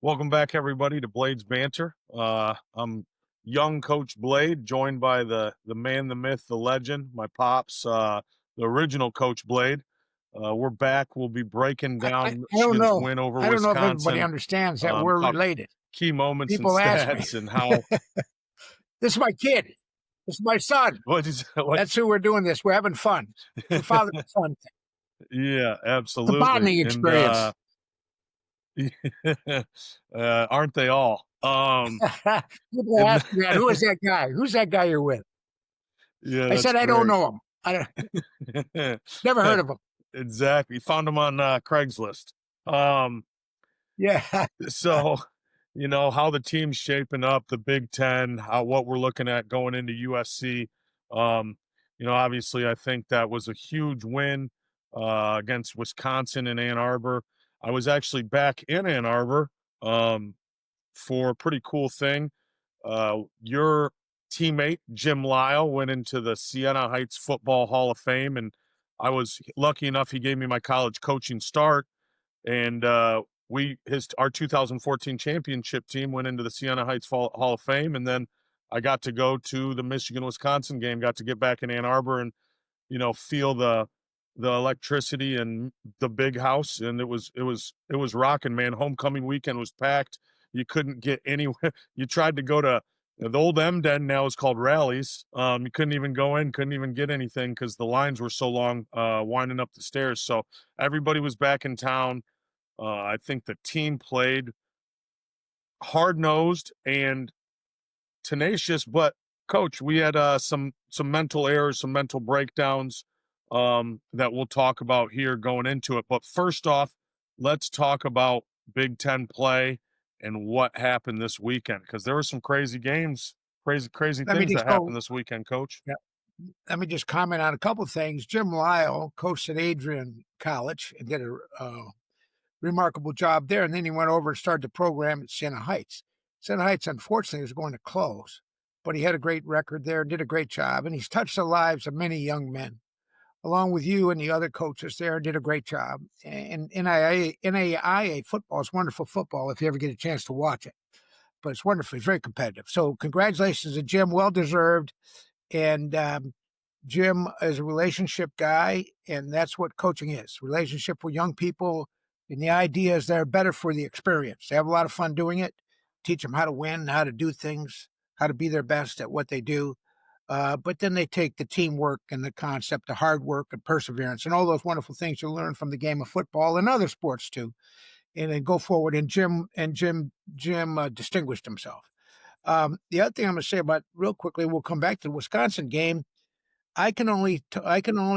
Welcome back, everybody, to Blades Banter. I'm young Coach Blade, joined by the man, the myth, the legend, my pops, the original Coach Blade. We're back. We'll be breaking I down don't Michigan's know. win over I don't know if everybody Wisconsin, understands that we're talk related. key moments and People ask me, stats, and how "This is my kid. This is my son. what is what. That's who we're doing this. We're having fun. It's a father and son thing. Yeah, It's a absolutely, bonding and experience." aren't they all? People And ask me that. Who is that guy? Who's that guy you're with? yeah, I that's said, I don't great. know him. I don't, never heard of him. Exactly. Found him on Craigslist. Um, Yeah. so how the team's shaping up, the Big Ten, how what we're looking at going into USC. Um, obviously, I think that was a huge win against Wisconsin in Ann Arbor. I was actually back in Ann Arbor um, for a pretty cool thing. Your teammate Jim Lyle went into the Siena Heights Football Hall of Fame, and I was lucky enough he gave me my college coaching start, and our 2014 championship team went into the Siena Heights Hall of Fame, and then I got to go to the Michigan Wisconsin game, got to get back in Ann Arbor and feel the electricity and the big house, and it was rocking, man. Homecoming weekend was packed. You couldn't get anywhere. You tried to go to the old M Den, now is called Rallies. You couldn't even go in, couldn't even get anything because the lines were so long, winding up the stairs. So everybody was back in town. I think the team played hard nosed and tenacious, but coach, we had some mental errors, some mental breakdowns that we'll talk about here going into it. But first off, let's talk about Big Ten play and what happened this weekend, because there were some crazy games, crazy Let me things just that go. happened this weekend, coach. Yeah. Let me just comment on a couple of things. Jim Lyle coached at Adrian College and did a remarkable job there. And then he went over and started the program at Siena Heights. Siena Heights, unfortunately, was going to close, but he had a great record there, did a great job, and he's touched the lives of many young men, along with you and the other coaches there, did a great job. And NAIA football is wonderful football if you ever get a chance to watch it. But it's wonderful. It's very competitive. So congratulations to Jim, well-deserved. And Jim is a relationship guy, and that's what coaching is, relationship with young people. And the idea is they're better for the experience. They have a lot of fun doing it, teach them how to win, how to do things, how to be their best at what they do. But then they take the teamwork and the concept of hard work and perseverance and all those wonderful things you learn from the game of football and other sports too, and then go forward. And Jim distinguished himself. The other thing I'm going to say about real quickly, we'll come back to the Wisconsin game. I can only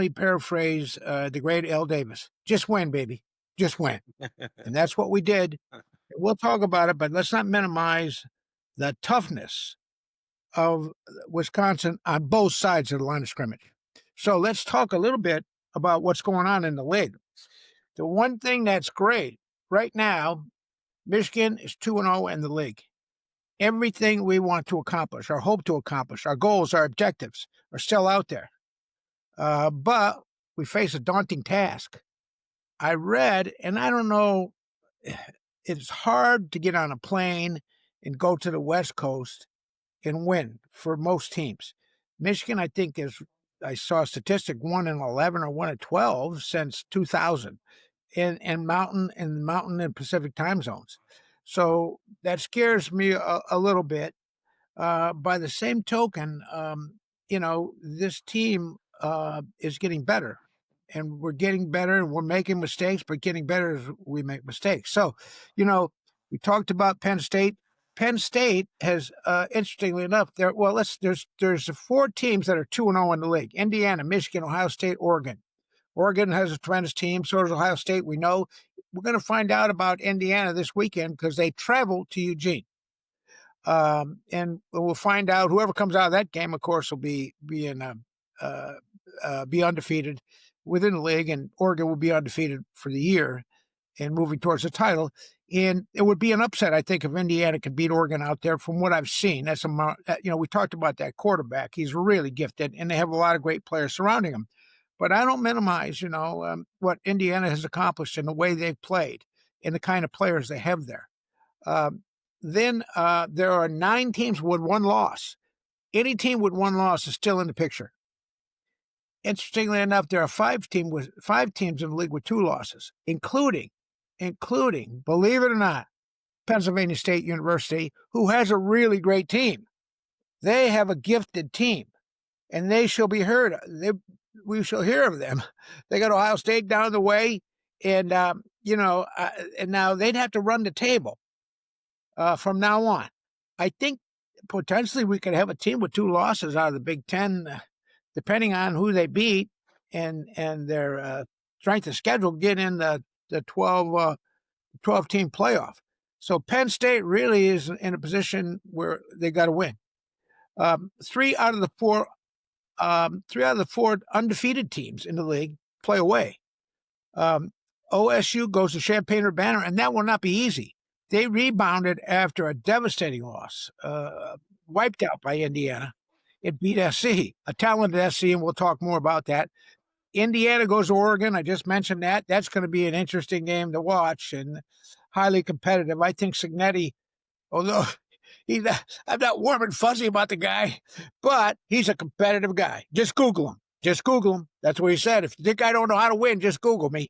paraphrase the great L. Davis. Just win, baby. Just win. And that's what we did. We'll talk about it, but let's not minimize the toughness of Wisconsin on both sides of the line of scrimmage. So let's talk a little bit about what's going on in the league. The one thing that's great right now, Michigan is 2-0 in the league. Everything we want to accomplish, or hope to accomplish, our goals, our objectives are still out there. But we face a daunting task. I read, and I don't know, it's hard to get on a plane and go to the West Coast and win for most teams. Michigan, I think, I saw a statistic, 1-11 or 1-12 since 2000 in mountain and Pacific time zones. So that scares me a little bit. By the same token, this team is getting better, and we're getting better, and we're making mistakes, but getting better as we make mistakes. So, we talked about Penn State. Penn State has, interestingly enough, there's 4 teams that are 2-0 in the league: Indiana, Michigan, Ohio State, Oregon. Oregon has a tremendous team. So does Ohio State. We know. We're going to find out about Indiana this weekend because they travel to Eugene. And we'll find out whoever comes out of that game, of course, will be undefeated within the league, and Oregon will be undefeated for the year and moving towards the title. And it would be an upset, I think, if Indiana could beat Oregon out there. From what I've seen, we talked about that quarterback. He's really gifted, and they have a lot of great players surrounding him. But I don't minimize, what Indiana has accomplished and the way they've played and the kind of players they have there. Um, then there are 9 teams with 1 loss. Any team with 1 loss is still in the picture. Interestingly enough, there are 5 teams in the league with 2 losses, including, believe it or not, Pennsylvania State University, who has a really great team. They have a gifted team, and they shall be heard. We shall hear of them. They got Ohio State down the way, and and now they'd have to run the table from now on. I think potentially we could have a team with 2 losses out of the Big Ten, depending on who they beat and their strength of schedule, get in the 12-team playoff. So Penn State really is in a position where they got to win. 3 out of the 4 undefeated teams in the league play away. OSU goes to Champaign-Urbana, and that will not be easy. They rebounded after a devastating loss, wiped out by Indiana. It beat SC, a talented SC, and we'll talk more about that. Indiana goes to Oregon. I just mentioned that. That's going to be an interesting game to watch and highly competitive. I think Signetti, although I'm not warm and fuzzy about the guy, but he's a competitive guy. Just Google him. That's what he said. If you think I don't know how to win, just Google me.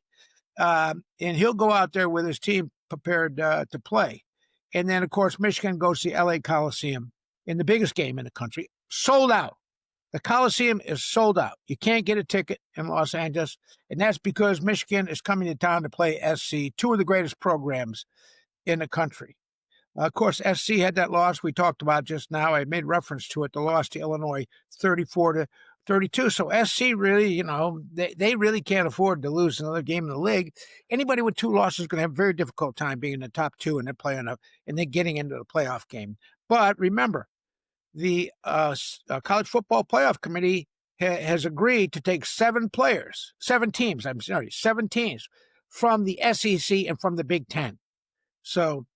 And he'll go out there with his team prepared to play. And then, of course, Michigan goes to the LA Coliseum in the biggest game in the country. Sold out. The Coliseum is sold out. You can't get a ticket in Los Angeles, and that's because Michigan is coming to town to play SC, 2 of the greatest programs in the country. Of course, SC had that loss we talked about just now. I made reference to it, the loss to Illinois, 34-32. So SC really, they really can't afford to lose another game in the league. Anybody with 2 losses is going to have a very difficult time being in the top 2 and they're playing up and they're getting into the playoff game. But remember, the College Football Playoff Committee has agreed to take 7 teams from the SEC and from the Big Ten. So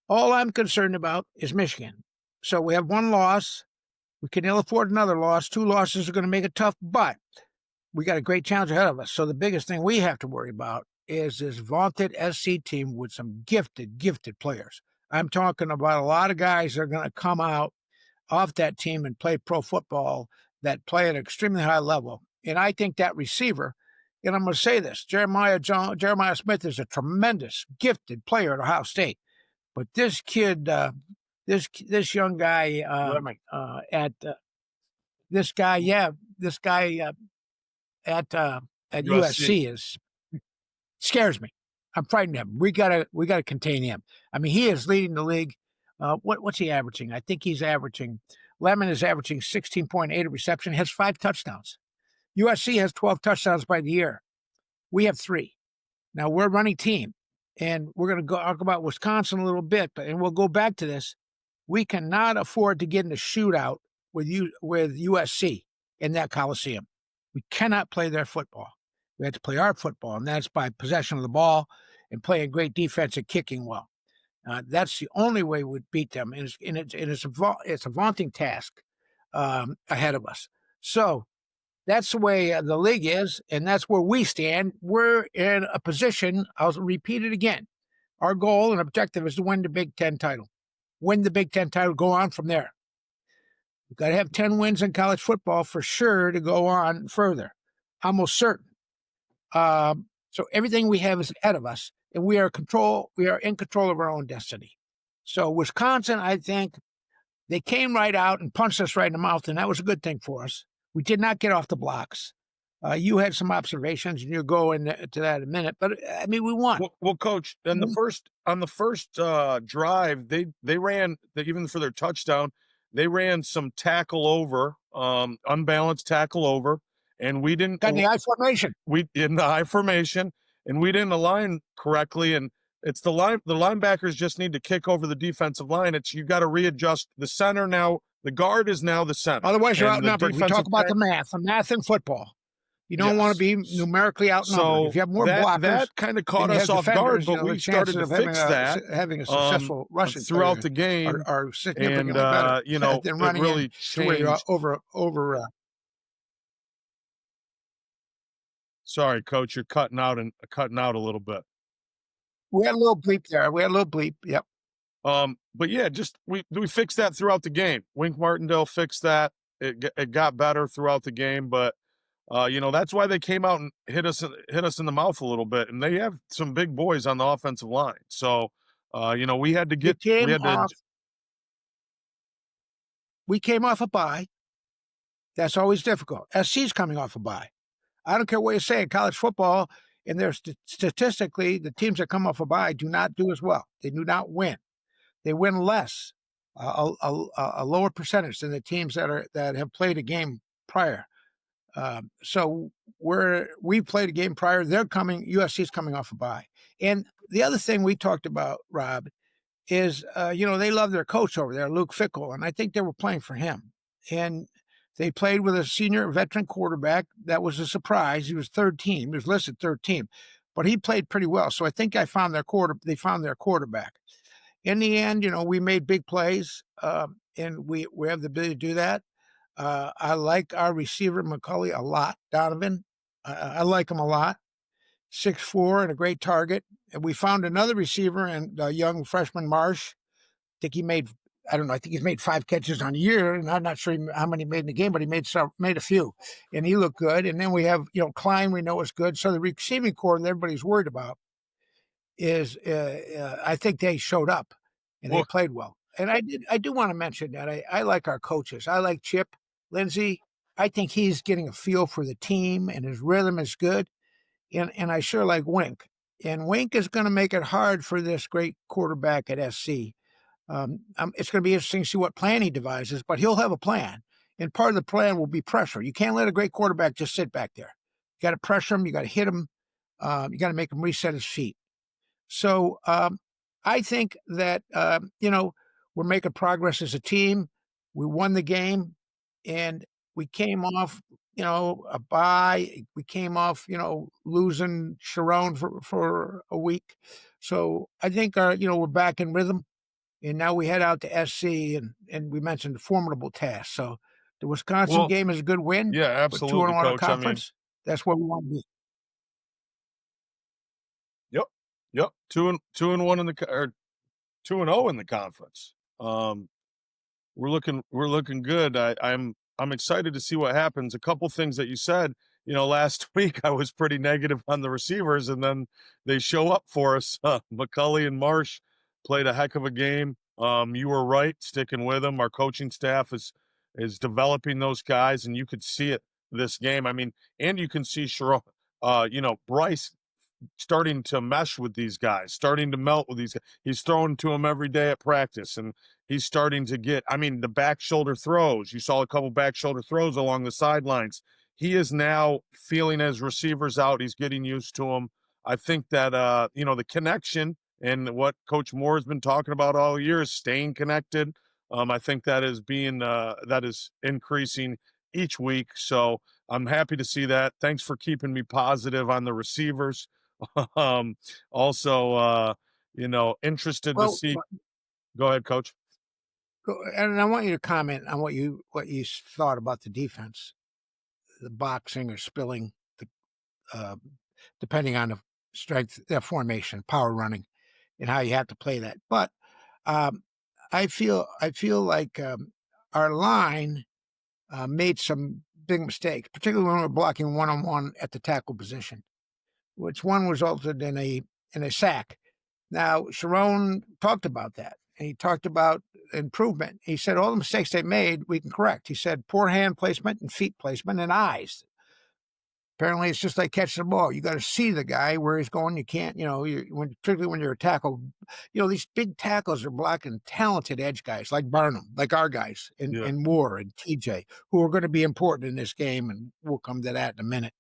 all I'm concerned about is Michigan. So we have 1 loss. We can ill afford another loss. 2 losses are going to make it tough, but we got a great challenge ahead of us. So the biggest thing we have to worry about is this vaunted SC team with some gifted players. I'm talking about a lot of guys that are going to come out off that team and play pro football that play at an extremely high level. And I think that receiver, and I'm going to say this, Jeremiah Smith is a tremendous, gifted player at Ohio State. But this kid, this young guy at USC scares me. I'm frightened of him. We gotta contain him. I mean, he is leading the league. What's he averaging? I think Lemon is averaging 16.8 a reception, has 5 touchdowns. USC has 12 touchdowns by the year. We have 3. Now we're a running team, and we're going to talk about Wisconsin a little bit, and we'll go back to this. We cannot afford to get in a shootout with USC in that Coliseum. We cannot play their football. We have to play our football, and that's by possession of the ball and playing great defense and kicking well. That's the only way we'd beat them, and it's a vaunting task ahead of us. So that's the way the league is, and that's where we stand. We're in a position, I'll repeat it again. Our goal and objective is to win the Big Ten title. Win the Big Ten title, go on from there. We've got to have 10 wins in college football for sure to go on further. Almost certain. So everything we have is ahead of us, and we are in control of our own destiny. So Wisconsin, I think, they came right out and punched us right in the mouth, and that was a good thing for us. We did not get off the blocks. You had some observations, and you'll go into that in a minute. But I mean, we won. Well, Coach, on the first drive, they ran even for their touchdown. They ran some tackle over, unbalanced tackle over, and we didn't got the I formation. In the I formation, and we didn't align correctly. And it's the linebackers just need to kick over the defensive line. You got to readjust the center now. The guard is now the center. Otherwise, you're outnumbered. We talk about the math in football. You don't want to be numerically outnumbered. So if you have more blockers, that kind of caught us off guard, but we started to fix that. Having a successful rushing throughout the game are significantly better than running really changed. over. Sorry, Coach, you're cutting out a little bit. We had a little bleep there. Yep. But yeah, just we fixed that throughout the game. Wink Martindale fixed that. It got better throughout the game, but that's why they came out and hit us in the mouth a little bit. And they have some big boys on the offensive line. So we had to We get we came had to off we came off a bye. That's always difficult. SC's coming off a bye. I don't care what you say in college football, and there's statistically, the teams that come off a bye do not do as well. They do not win. They win less, a lower percentage than the teams that have played a game prior. So we played a game prior. They're coming. USC's coming off a bye. And the other thing we talked about, Rob, is they love their coach over there, Luke Fickell, and I think they were playing for him. And they played with a senior veteran quarterback. That was a surprise. He was third team. He was listed third team, but he played pretty well. So I think they found their quarterback. In the end, we made big plays, and we have the ability to do that. I like our receiver McCulley a lot, Donovan. I like him a lot. 6'4" and a great target. And we found another receiver and young freshman Marsh. I don't know. I think he's made 5 catches on a year, and I'm not sure how many he made in the game, but he made a few, and he looked good. And then we have Klein. We know is good. So the receiving core that everybody's worried about is I think they showed up and they well, played well. And I do want to mention that I like our coaches. I like Chip Lindsey. I think he's getting a feel for the team, and his rhythm is good. And I sure like Wink. And Wink is going to make it hard for this great quarterback at SC. It's going to be interesting to see what plan he devises, but he'll have a plan. And part of the plan will be pressure. You can't let a great quarterback just sit back there. You got to pressure him. You got to hit him. You got to make him reset his feet. So I think that, we're making progress as a team. We won the game, and we came off, a bye. We came off, losing Sharon for a week. So I think, we're back in rhythm. And now we head out to SC, and we mentioned the formidable task. So the Wisconsin well, game is a good win. yeah, We're absolutely, 2-1 in coach. I mean, conference. That's where we want to be. yep, yep, 2-1 in or 2-0 in the conference. We're looking good. I'm excited to see what happens. A couple things that you said. Last week I was pretty negative on the receivers, and then they show up for us. McCulley and Marsh played a heck of a game. You were right, sticking with them. Our coaching staff is developing those guys, and you could see it this game. I mean, and you can see Sharon, Bryce starting to mesh with these guys, starting to melt with these guys. He's throwing to them every day at practice, and he's starting to get, the back shoulder throws. You saw a couple back shoulder throws along the sidelines. He is now feeling his receivers out. He's getting used to them. I think that, the connection and what Coach Moore has been talking about all year is staying connected. I think that is increasing each week. So I'm happy to see that. Thanks for keeping me positive on the receivers. Um, also, interested to Well, see. Go ahead, coach. and I want you to comment on what you thought about the defense, the boxing or spilling, uh, depending on the strength, the formation, power running, and how you have to play that. But um, I feel like our line made some big mistakes, particularly when we were blocking 1-on-1 at the tackle position, which one resulted in a sack. Now, Sharon talked about that, and he talked about improvement. He said all the mistakes they made, we can correct. He said poor hand placement and feet placement and eyes. Apparently, it's just like catching the ball. You got to see the guy where he's going. You can't, particularly when you're a tackle, these big tackles are blocking talented edge guys like Barnum, like our guys, Yeah. and Moore and TJ, who are going to be important in this game, and we'll come to that in a minute.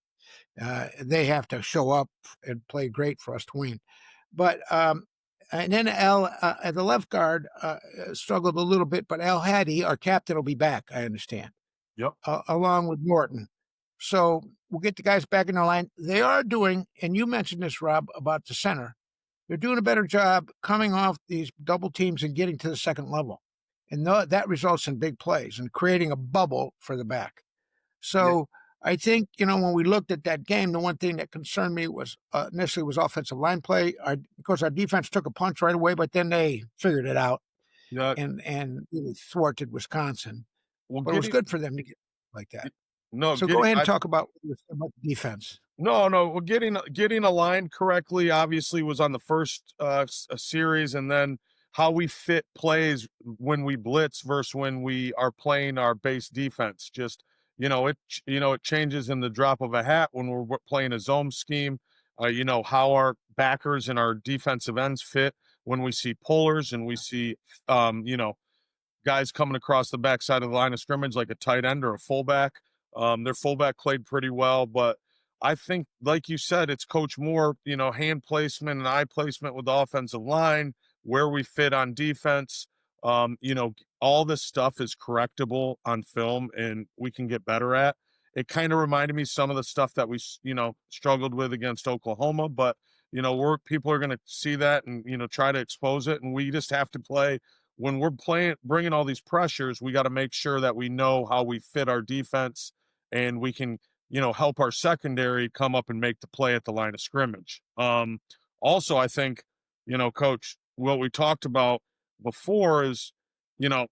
They have to show up and play great for us to win. But and then Al at the left guard struggled a little bit, but Al Hattie, our captain, will be back. I understand, Yep. along with Norton. So we'll get the guys back in the line. They are doing, and you mentioned this, Rob, about the center. They're doing a better job coming off these double teams and getting to the second level, and that results in big plays and creating a bubble for the back. Yeah. So I think, when we looked at that game, the one thing that concerned me was initially was offensive line play. Of course, our defense took a punch right away, but then they figured it out Yeah, and really thwarted Wisconsin. well, But it was getting good for them to get like that. no, So go getting ahead and I talk about defense. No, no. Well, getting aligned correctly obviously was on the first series, and then how we fit plays when we blitz versus when we are playing our base defense. Just it changes in the drop of a hat when we're playing a zone scheme. How our backers and our defensive ends fit when we see pullers and we see um, you know guys coming across the backside of the line of scrimmage like a tight end or a fullback. Their fullback played pretty well, but I think, like you said, it's Coach Moore, hand placement and eye placement with the offensive line, where we fit on defense. All this stuff is correctable on film and we can get better at. It kind of reminded me some of the stuff that we, struggled with against Oklahoma, but people are going to see that and try to expose it, and we just have to play when we're playing, bringing all these pressures. We got to make sure that we know how we fit our defense, and we can, help our secondary come up and make the play at the line of scrimmage. Also, I think, Coach, what we talked about before is,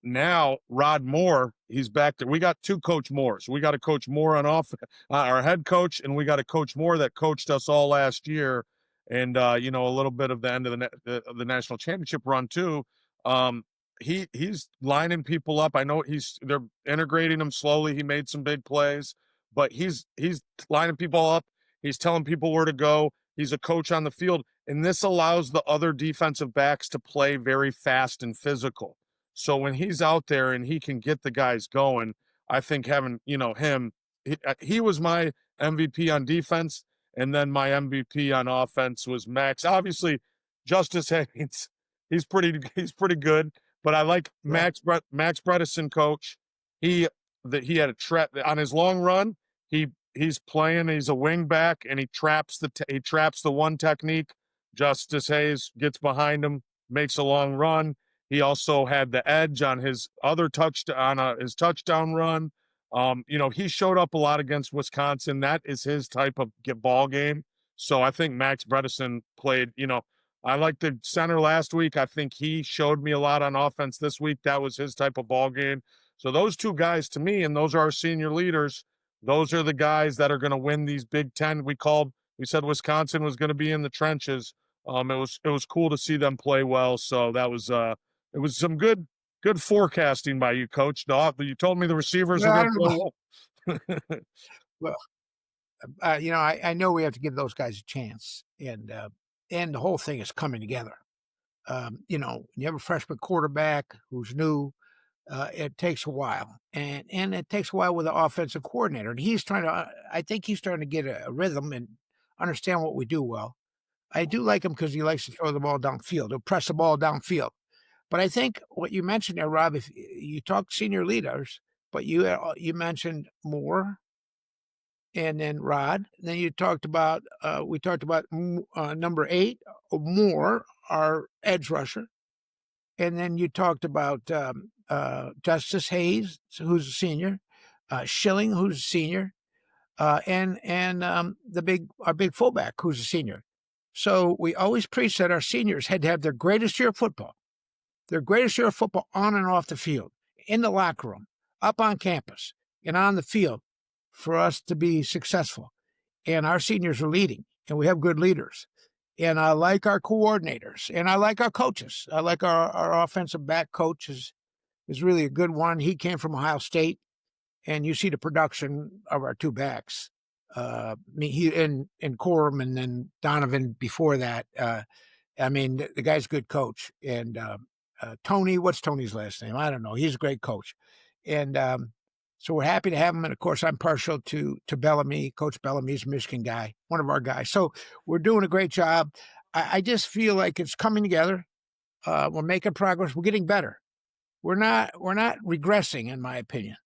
now Rod Moore, he's back there. We got two Coach Moores. We got a Coach Moore on off, our head coach, and we got a Coach Moore that coached us all last year, and a little bit of the end of the national championship run too. Um, he's lining people up. I know they're integrating him slowly. He made some big plays, but he's lining people up. He's telling people where to go. He's a coach on the field, and this allows the other defensive backs to play very fast and physical. So when he's out there and he can get the guys going, I think having him, he was my MVP on defense, and then my MVP on offense was Max. Obviously, Justice Haynes, he's pretty good. But I like Yeah. Max Bredesen, coach. He had a trap on his long run. He's playing. He's a wing back, and he traps the one technique. Justice Hayes gets behind him, makes a long run. He also had the edge on his other his touchdown run. He showed up a lot against Wisconsin. That is his type of ball game. So I think Max Bredesen played. I liked the center last week. I think he showed me a lot on offense this week. That was his type of ball game. So those two guys to me, and those are our senior leaders. Those are the guys that are going to win these Big Ten. We said Wisconsin was going to be in the trenches. It was cool to see them play well. So it was some good forecasting by you, Coach. You told me the receivers Yeah, were I going to don't know. play well. Well, I know we have to give those guys a chance, and the whole thing is coming together. When you have a freshman quarterback who's new, it takes a while, and it takes a while with the offensive coordinator. And he's trying to, I think he's trying to get a rhythm and understand what we do well. I do like him because he likes to throw the ball downfield. He'll press the ball downfield. But I think what you mentioned there, Rob, if you talk senior leaders, but you mentioned Moore and then Rod. Then you talked about we talked about number 8, Moore, our edge rusher, and then you talked about Justice Hayes, who's a senior, Schilling, who's a senior, and our big fullback, who's a senior. So we always preach that our seniors had to have their greatest year of football, on and off the field, in the locker room, up on campus, and on the field for us to be successful. And our seniors are leading, and we have good leaders. And I like our coordinators, and I like our coaches. I like our offensive back coach is really a good one. He came from Ohio State, and you see the production of our two backs. He in Corum, and then Donovan before that. The guy's a good coach. And Tony, what's Tony's last name? I don't know. He's a great coach. And so we're happy to have him. And of course, I'm partial to Bellamy. Coach Bellamy's a Michigan guy, one of our guys. So we're doing a great job. I just feel like it's coming together. We're making progress. We're getting better. We're not regressing, in my opinion.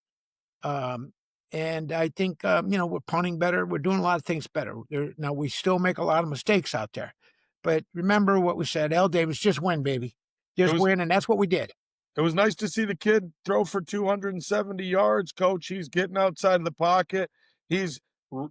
And I think, we're punting better. We're doing a lot of things better. Now, we still make a lot of mistakes out there. But remember what we said, L. Davis, just win, baby. Just win, and that's what we did. It was nice to see the kid throw for 270 yards, Coach. He's getting outside of the pocket. He's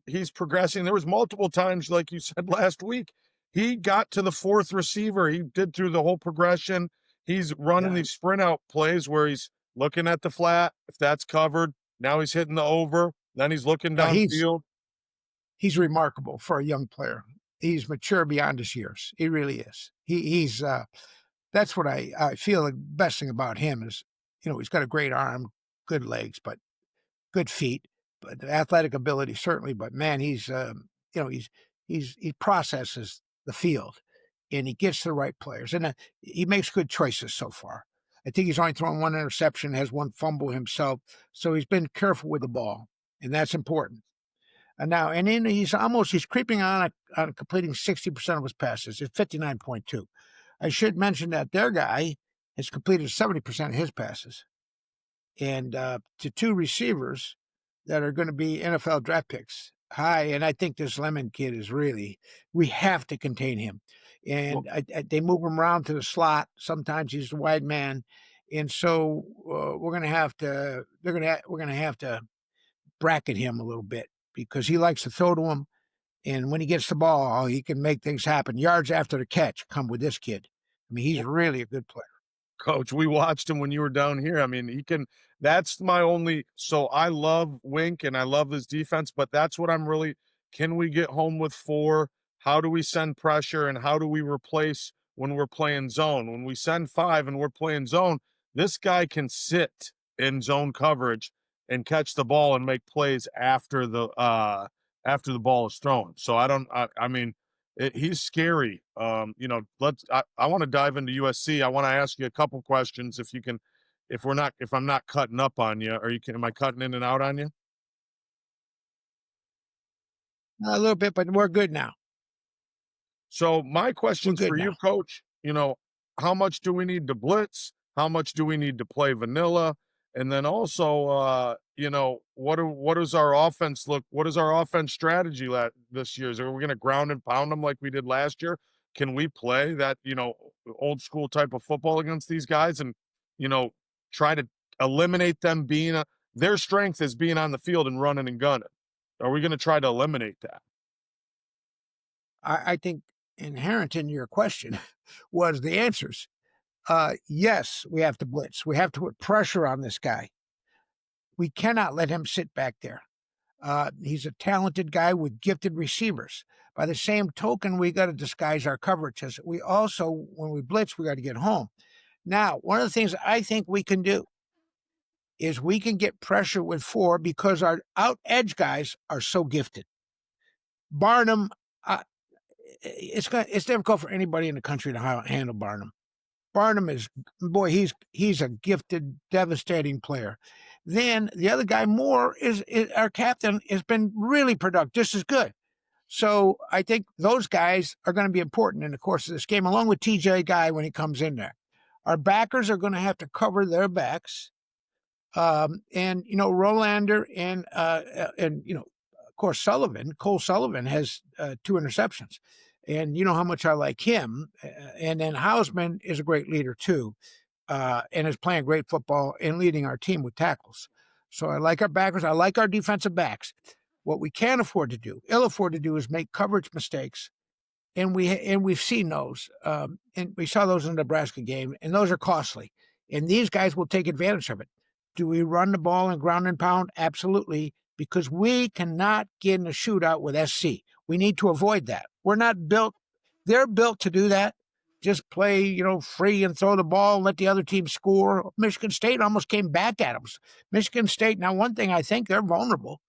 he's progressing. There was multiple times, like you said last week, he got to the fourth receiver. He did through the whole progression. He's running Yeah. these sprint out plays where he's looking at the flat. If that's covered, now he's hitting the over. Then he's looking No, downfield. he's remarkable for a young player. He's mature beyond his years. He really is. He's that's what I feel the best thing about him is, he's got a great arm, good legs, but good feet, but athletic ability certainly. But man, he processes the field, and he gets the right players, and he makes good choices so far. I think he's only thrown one interception, has one fumble himself, so he's been careful with the ball, and that's important. And then he's creeping on completing 60% of his passes. It's 59.2. I should mention that their guy has completed 70% of his passes, and to two receivers that are going to be NFL draft picks. High, and I think this Lemon kid is really. We have to contain him, Well, and they move him around to the slot. Sometimes he's the wide man, and so we're going to have to. We're going to have to bracket him a little bit because he likes to throw to him, and when he gets the ball, he can make things happen. Yards after the catch come with this kid. I mean, he's really a good player. Coach, we watched him when you were down here. I mean, he can that's my only so I love Wink and I love his defense, but that's what I'm really can we get home with 4? How do we send pressure and how do we replace when we're playing zone? When we send 5 and we're playing zone, this guy can sit in zone coverage and catch the ball and make plays after the ball is thrown. So I mean, he's scary. I want to dive into USC. I want to ask you a couple questions if you can, if I'm not cutting up on you, or am I cutting in and out on you? A little bit, but we're good now. So my We're questions good for now. you, coach, how much do we need to blitz? How much do we need to play vanilla? And then also, what does our offense look? What is our offense strategy this year? Are we going to ground and pound them like we did last year? Can we play that, old school type of football against these guys and, you know, try to eliminate them their strength is being on the field and running and gunning. Are we going to try to eliminate that? I think inherent in your question was the answers. Yes, we have to blitz. We have to put pressure on this guy. We cannot let him sit back there. He's a talented guy with gifted receivers. By the same token, we got to disguise our coverages. We also, when we blitz, we got to get home. Now, one of the things I think we can do is we can get pressure with 4 because our out edge guys are so gifted. Barnum, it's difficult for anybody in the country to handle Barnum. Barnum is he's a gifted, devastating player. Then the other guy, Moore, is our captain, has been really productive, just as good. So I think those guys are going to be important in the course of this game, along with TJ Guy when he comes in there. Our backers are going to have to cover their backs. And Rolander and of course Cole Sullivan has 2 interceptions, and you know how much I like him. And then Hausman is a great leader too, and is playing great football and leading our team with tackles. So I like our backers. I like our defensive backs. What we can't afford to do, ill afford to do, is make coverage mistakes, and we've seen those, and we saw those in the Nebraska game, and those are costly. And these guys will take advantage of it. Do we run the ball and ground and pound? Absolutely, because we cannot get in a shootout with SC. We need to avoid that. We're not built. They're built to do that. Just play, free and throw the ball and let the other team score. Michigan State almost came back at them. Michigan State. Now, one thing I think they're vulnerable.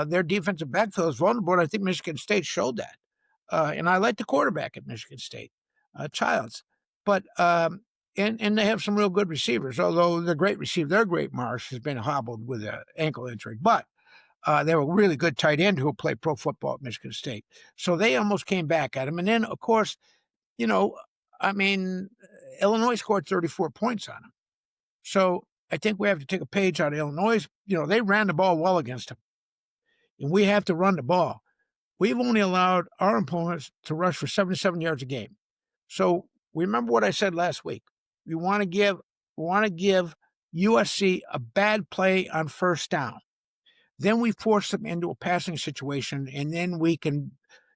Their defensive backfield is vulnerable, and I think Michigan State showed that. And I like the quarterback at Michigan State, Childs. But and they have some real good receivers, although the great receiver, their great Marsh, has been hobbled with an ankle injury. But they have a really good tight end who will play pro football at Michigan State. So they almost came back at him. And then, of course, Illinois scored 34 points on him. So I think we have to take a page out of Illinois. They ran the ball well against him. And we have to run the ball. We've only allowed our opponents to rush for 77 yards a game. So remember what I said last week. We want to give USC a bad play on first down. Then we force them into a passing situation, and then we can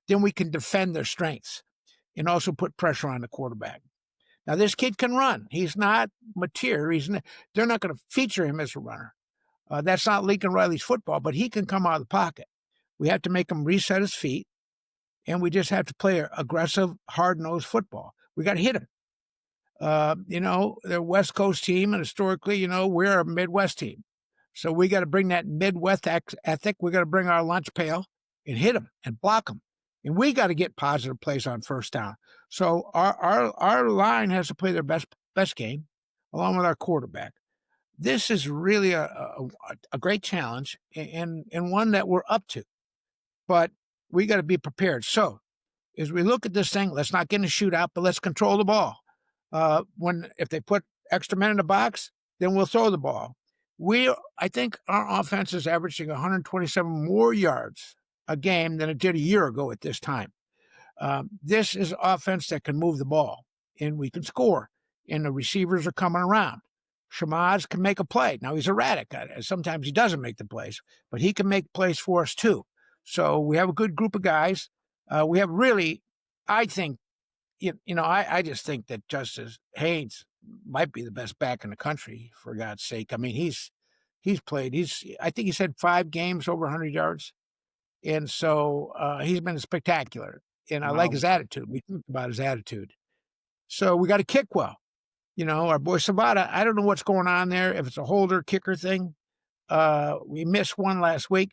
defend their strengths and also put pressure on the quarterback. Now, this kid can run. He's not mature. They're not going to feature him as a runner. That's not Lincoln Riley's football, but he can come out of the pocket. We have to make him reset his feet, and we just have to play aggressive, hard-nosed football. We got to hit him. They're a West Coast team, and historically, we're a Midwest team. So we got to bring that Midwest ethic. We got to bring our lunch pail and hit them and block them. And we got to get positive plays on first down. So our line has to play their best game, along with our quarterback. This is really a great challenge and one that we're up to. But we got to be prepared. So as we look at this thing, let's not get in a shootout, but let's control the ball. If they put extra men in the box, then we'll throw the ball. I think our offense is averaging 127 more yards a game than it did a year ago at this time. This is offense that can move the ball, and we can score, and the receivers are coming around. Shamaz can make a play. Now, he's erratic. Sometimes he doesn't make the plays, but he can make plays for us too. So we have a good group of guys. We have really, I think, I just think that Justice Haynes might be the best back in the country, for God's sake. I mean, he's played. I think he's had 5 games over 100 yards. And so he's been spectacular. And I like Wow. his attitude. We talked about his attitude. So we got to kick well. Our boy Savada, I don't know what's going on there, if it's a holder kicker thing. We missed one last week.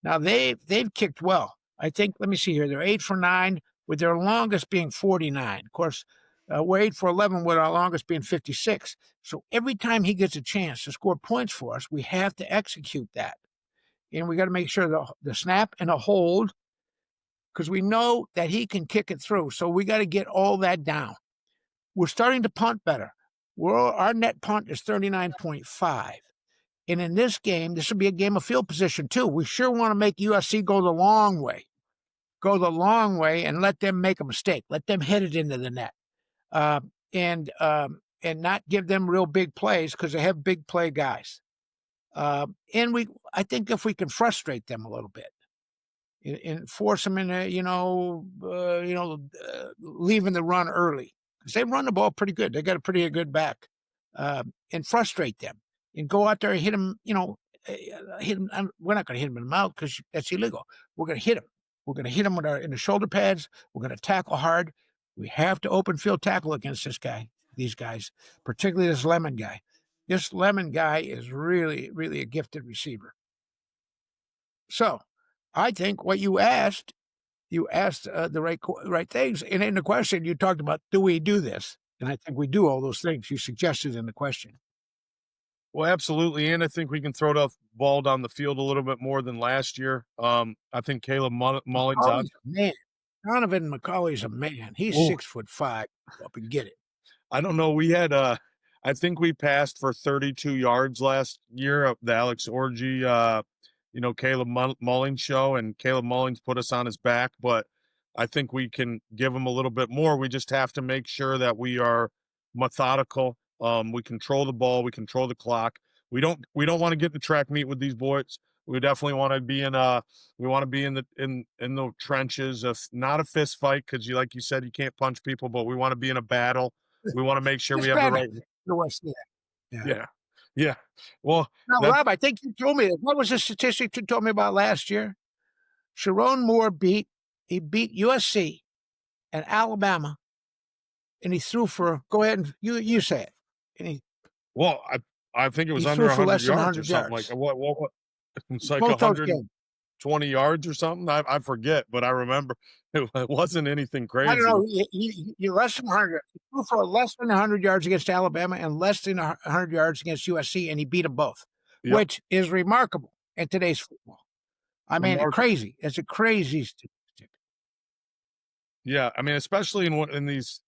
Now, they've kicked well. I think, let me see here, they're 8 for 9, with their longest being 49. Of course, we're 8 for 11 with our longest being 56. So every time he gets a chance to score points for us, we have to execute that. And we got to make sure the snap and a hold, because we know that he can kick it through. So we got to get all that down. We're starting to punt better. Our net punt is 39.5. And in this game, this will be a game of field position too. We sure want to make USC go the long way. Go the long way and let them make a mistake. Let them hit it into the net. And not give them real big plays, because they have big play guys. I think if we can frustrate them a little bit and force them into, leaving the run early, because they run the ball pretty good. They got a pretty good back, and frustrate them and go out there and hit them. Hit them. We're not going to hit them in the mouth because that's illegal. We're going to hit them. We're going to hit them in the shoulder pads. We're going to tackle hard. We have to open field tackle against these guys, particularly this Lemon guy. This Lemon guy is really, really a gifted receiver. So I think what you asked the right things. And in the question, you talked about, do we do this? And I think we do all those things you suggested in the question. Well, absolutely, and I think we can throw the ball down the field a little bit more than last year. I think Caleb Mullins McCauley's on. a man. Donovan McCauley's a man. He's Oh, 6'5". Go up and get it. I don't know. We had I think we passed for 32 yards last year of the Alex Orgy, Caleb Mullins show, and Caleb Mullins put us on his back. But I think we can give him a little bit more. We just have to make sure that we are methodical. We control the ball. We control the clock. We don't want to get in the track meet with these boys. We definitely want to be in the trenches, of not a fist fight, because like you said, you can't punch people, but we want to be in a battle. We want to make sure we Just have the bad right. the West. Yeah. Yeah, yeah. Well, Now, that Rob, I think you told me, what was the statistic you told me about last year? Sharon Moore beat USC and Alabama, and he threw for, go ahead and you say it. And well, I think it was he under threw for 100 less than yards or 100 something like yards. that. What it's like Both those 120 games. yards or something. I forget, but I remember it wasn't anything I don't crazy. know. He less than 100. He threw for less than 100 yards against Alabama and less than 100 yards against USC, and he beat them both, Yep, which is remarkable in today's football. I mean, remarkable. crazy. It's a crazy statistic. Yeah, I mean, especially in these,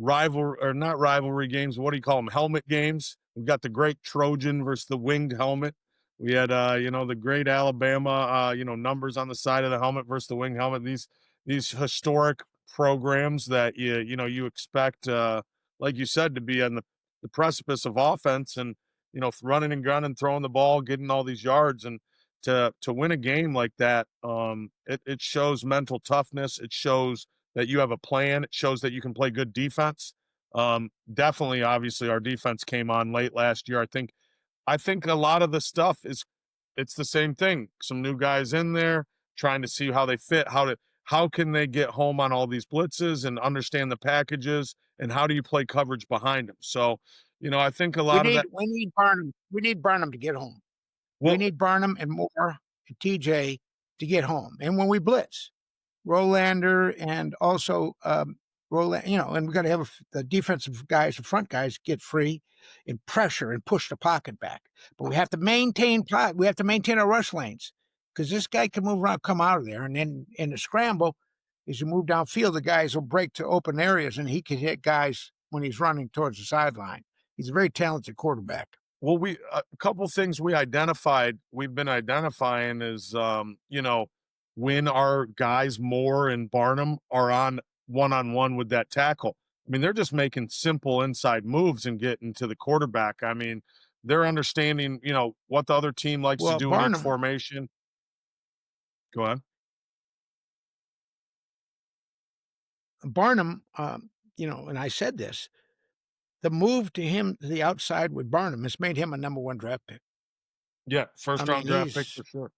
rival or not rivalry games. What do you call them? Helmet games. We've got the great Trojan versus the winged helmet. We had, the great Alabama, numbers on the side of the helmet versus the winged helmet. These historic programs that you expect, like you said, to be on the precipice of offense, and running and gunning, throwing the ball, getting all these yards, and to win a game like that, it shows mental toughness. It shows that you have a plan. It shows that you can play good defense. Definitely, obviously, our defense came on late last year. I think a lot of the stuff it's the same thing. Some new guys in there trying to see how they fit, how can they get home on all these blitzes and understand the packages, and how do you play coverage behind them. So, I think a We lot of need that. we need Barnum. We need Barnum to get home. We Well, need Barnum and Moore and TJ to get home. And when we blitz, Rolander and also Roland, and we got to have the defensive guys, the front guys, get free and pressure and push the pocket back. But we have to maintain our rush lanes because this guy can move around, come out of there, and then in the scramble, as you move downfield, the guys will break to open areas, and he can hit guys when he's running towards the sideline. He's a very talented quarterback. well, we a couple things we've been identifying is, when our guys Moore and Barnum are on one-on-one with that tackle. I mean, they're just making simple inside moves and getting to the quarterback. I mean, they're understanding, what the other team likes to Well, do in each formation. Go ahead. Barnum, and I said this, the move to him to the outside with Barnum has made him a number one draft pick. Yeah, I first mean, round draft pick for sure.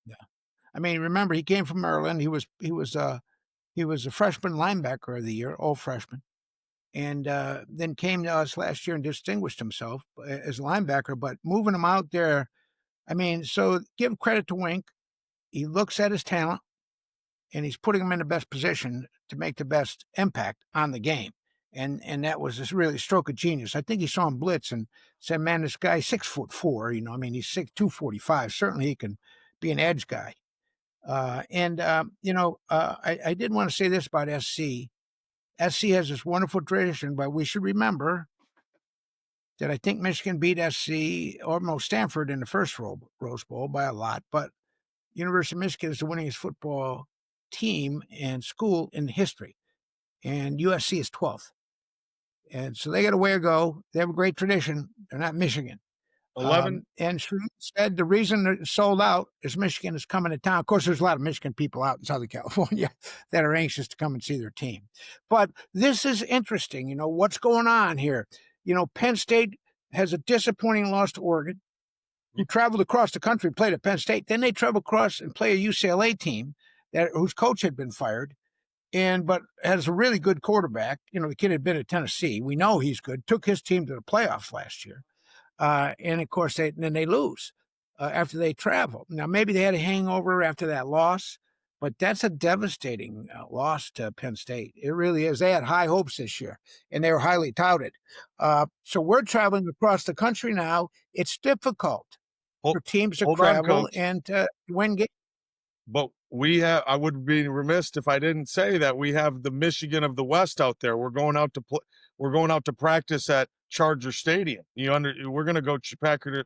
yeah. I mean, remember he came from Maryland. He was a freshman linebacker of the year, all freshman, and then came to us last year and distinguished himself as a linebacker. But moving him out there, I mean, so give credit to Wink. He looks at his talent and he's putting him in the best position to make the best impact on the game. And that was just really a stroke of genius. I think he saw him blitz and said, "Man, this guy's 6'4". I mean, he's 245. Certainly, he can be an edge guy." I did want to say this about SC. SC has this wonderful tradition, but we should remember that I think Michigan beat SC, almost Stanford, in the first Rose Bowl by a lot. But University of Michigan is the winningest football team and school in history, and USC is 12th. And so they got a way to go. They have a great tradition. They're not Michigan. 11. And Shreve said the reason they're sold out is Michigan is coming to town. Of course, there's a lot of Michigan people out in Southern California that are anxious to come and see their team. But this is interesting. What's going on here? Penn State has a disappointing loss to Oregon, who traveled across the country, played at Penn State. Then they traveled across and play a UCLA team whose coach had been fired, but has a really good quarterback. The kid had been at Tennessee. We know he's good. Took his team to the playoffs last year. And of course, then they lose after they travel. Now, maybe they had a hangover after that loss, but that's a devastating loss to Penn State. It really is. They had high hopes this year, and they were highly touted. So we're traveling across the country now. It's difficult for teams to Hold on, travel coach. and to win games. But I would be remiss if I didn't say that we have the Michigan of the West out there. We're going out to play. We're going out to practice at Charger Stadium. We're going to go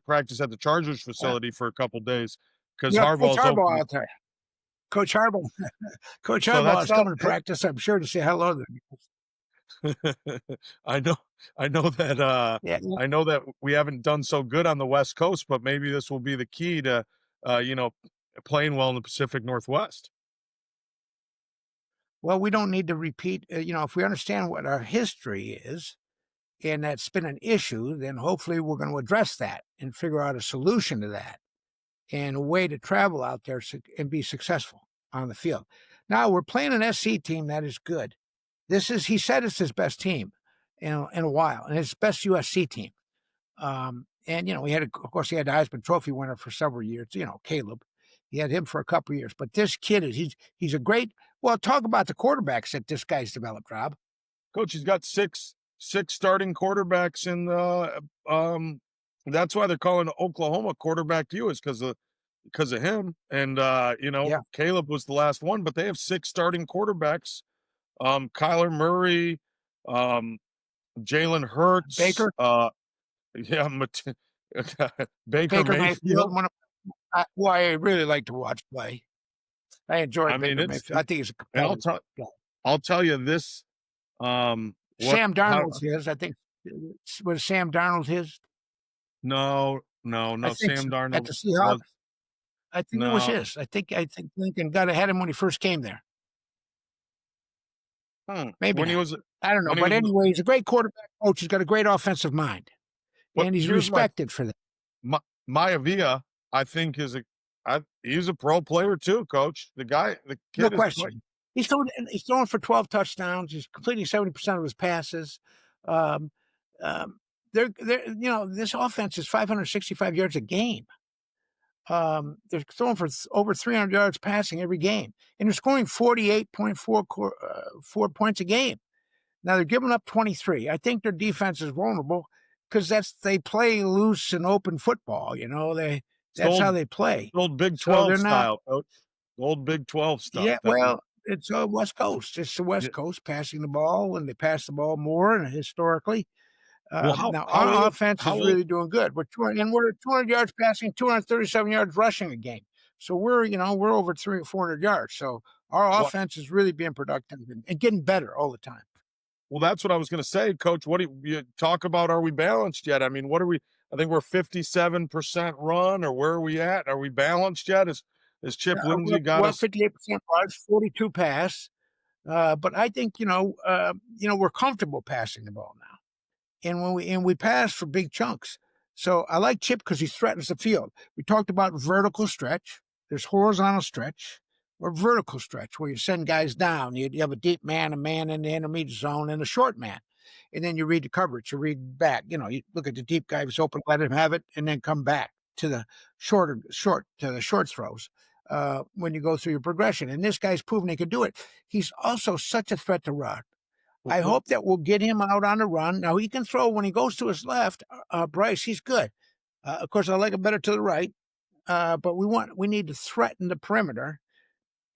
practice at the Chargers facility for a couple days because Coach Harbaugh's Harbaugh open. out there. Coach Harbaugh. Coach So Harbaugh that's is coming to practice, I'm sure, to say hello to them. I know that Yeah. I know that we haven't done so good on the West Coast, but maybe this will be the key to you know playing well in the Pacific Northwest. Well, we don't need to repeat. If we understand what our history is, and that's been an issue, then hopefully we're going to address that and figure out a solution to that and a way to travel out there and be successful on the field. Now we're playing an SC team that is good. He said it's his best team in a while, and his best USC team. He had the Heisman Trophy winner for several years. Caleb. He had him for a couple of years, but this kid he's a great. Well, talk about the quarterbacks that this guy's developed, Rob. Coach, he's got six starting quarterbacks in the that's why they're calling Oklahoma quarterback U is because of him. And Yeah, Caleb was the last one, but they have six starting quarterbacks. Kyler Murray, Jalen Hurts, Baker, yeah, Baker Baker Mayfield. Mayfield. Who I really like to watch play. I enjoy I mean, Baker it's Mayfield. I think he's a and competitive guy. I'll tell you this. What Sam how Darnold's his. I think was Sam Darnold his. No, no, I no, think Sam so. At Darnold the Seahawks, was I think it was no. his. I think Lincoln got ahead of him when he first came there. Maybe When he not. was I don't know. when he But was anyway, he's a great quarterback coach. He's got a great offensive mind, but and he's here's my respected for that. Maivia, I think he's a pro player too, coach. The No kid is put question. He's throwing for 12 touchdowns. He's completing 70% of his passes. Um, um, this offense is 565 yards a game. They're throwing for over 300 yards passing every game, and they're scoring 48.4 4 points a game. Now they're giving up 23. I think their defense is vulnerable because they play loose and open football. it's the That's how they play. old Big So 12 they're not. style, coach. The old Big 12 stuff Yeah, that we well, it's West Coast. It's the yeah. West Coast passing the ball, and they pass the ball more. And historically, Well, now our offense how is old really doing good. We're 200 yards passing, 237 yards rushing a game. So we're over 300 or 400 yards. So our what offense is really being productive and getting better all the time. well, that's what I was gonna say, coach. What do you talk about, are we balanced yet? I mean, what are we I think we're 57% run, or where are we at? Are we balanced yet? Is Yeah, Chip we're, Lindsey got we're us 58% rush, 42 pass. But I think we're comfortable passing the ball now. And we pass for big chunks. So I like Chip because he threatens the field. We talked about vertical stretch. There's horizontal stretch or vertical stretch where you send guys down. You have a man in the intermediate zone, and a short man. And then you read the coverage, you read back. You look at the deep guy who's open, let him have it, and then come back to the short throws when you go through your progression. And this guy's proven he can do it. He's also such a threat to run. I w- hope that we'll get him out on the run. Now he can throw when he goes to his left. Bryce, he's good. Of course, I like him better to the right. But we need to threaten the perimeter,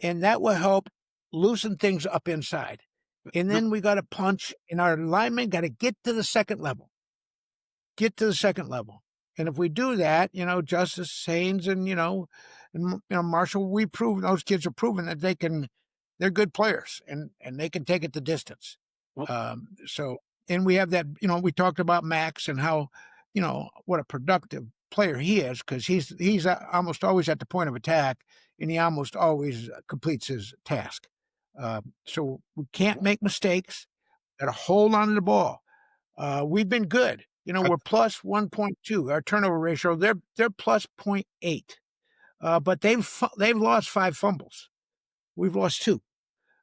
and that will help loosen things up inside. And the then we got to punch, and our linemen got to get to the second level. Get to the second level. And if we do that, Justice Haynes and Marshall, those kids are proven that they're good players and they can take it the distance. w So, and we have that, we talked about Max and how, what a productive player he is because he's almost always at the point of attack and he almost always completes his task. So we can't make mistakes. Got to hold on to the ball. We've been good. I We're plus 1.2. Our turnover ratio, they're plus 0.8. But they've lost 5 fumbles. We've lost 2.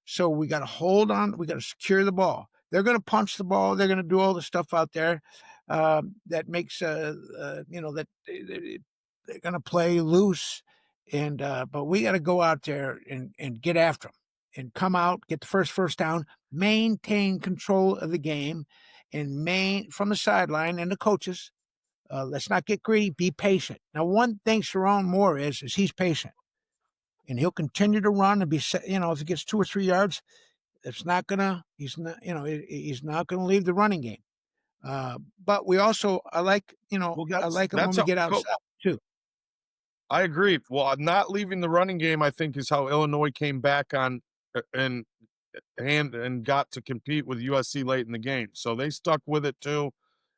So we got to hold on. We got to secure the ball. They're going to punch the ball. They're going to do all the stuff out there that makes that they're going to play loose. And but we got to go out there and get after them and come out, get the first down, maintain control of the game, and from the sideline and the coaches. Let's not get greedy. Be patient. Now, one thing Sharon Moore is he's patient, and he'll continue to run and be. If he gets 2 or 3 yards, it's not gonna. He's not gonna leave the running game. But we also, well, I like him when that's we how get outside too. I agree. Well, not leaving the running game, I think, is how Illinois came back on and got to compete with USC late in the game. So they stuck with it too.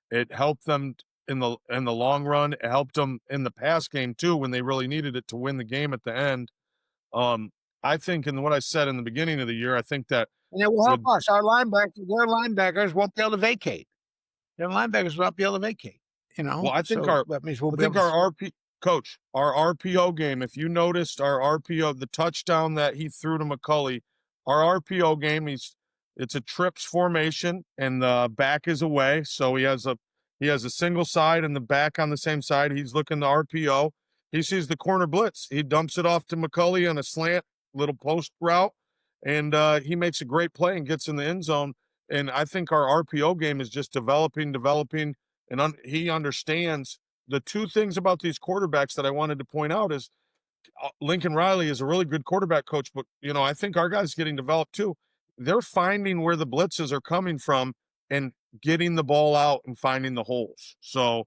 It helped them in the long run. It helped them in the pass game too when they really needed it to win the game at the end. Um, I think, and what I said in the beginning of the year, I think that And it will help with us. Their linebackers won't be able to vacate. Their linebackers won't be able to vacate. well, So that means we'll I be think able our to. RP coach, our RPO game. If you noticed our RPO, the touchdown that he threw to McCulley, our RPO game, it's a trips formation and the back is away, so he has a single side and the back on the same side. He's looking the RPO. He sees the corner blitz. He dumps it off to McCulley on a slant little post route, and he makes a great play and gets in the end zone. And I think our RPO game is just developing, and he understands the 2 things about these quarterbacks that I wanted to point out is Lincoln Riley is a really good quarterback coach, but I think our guys getting developed too. They're finding where the blitzes are coming from and getting the ball out and finding the holes. So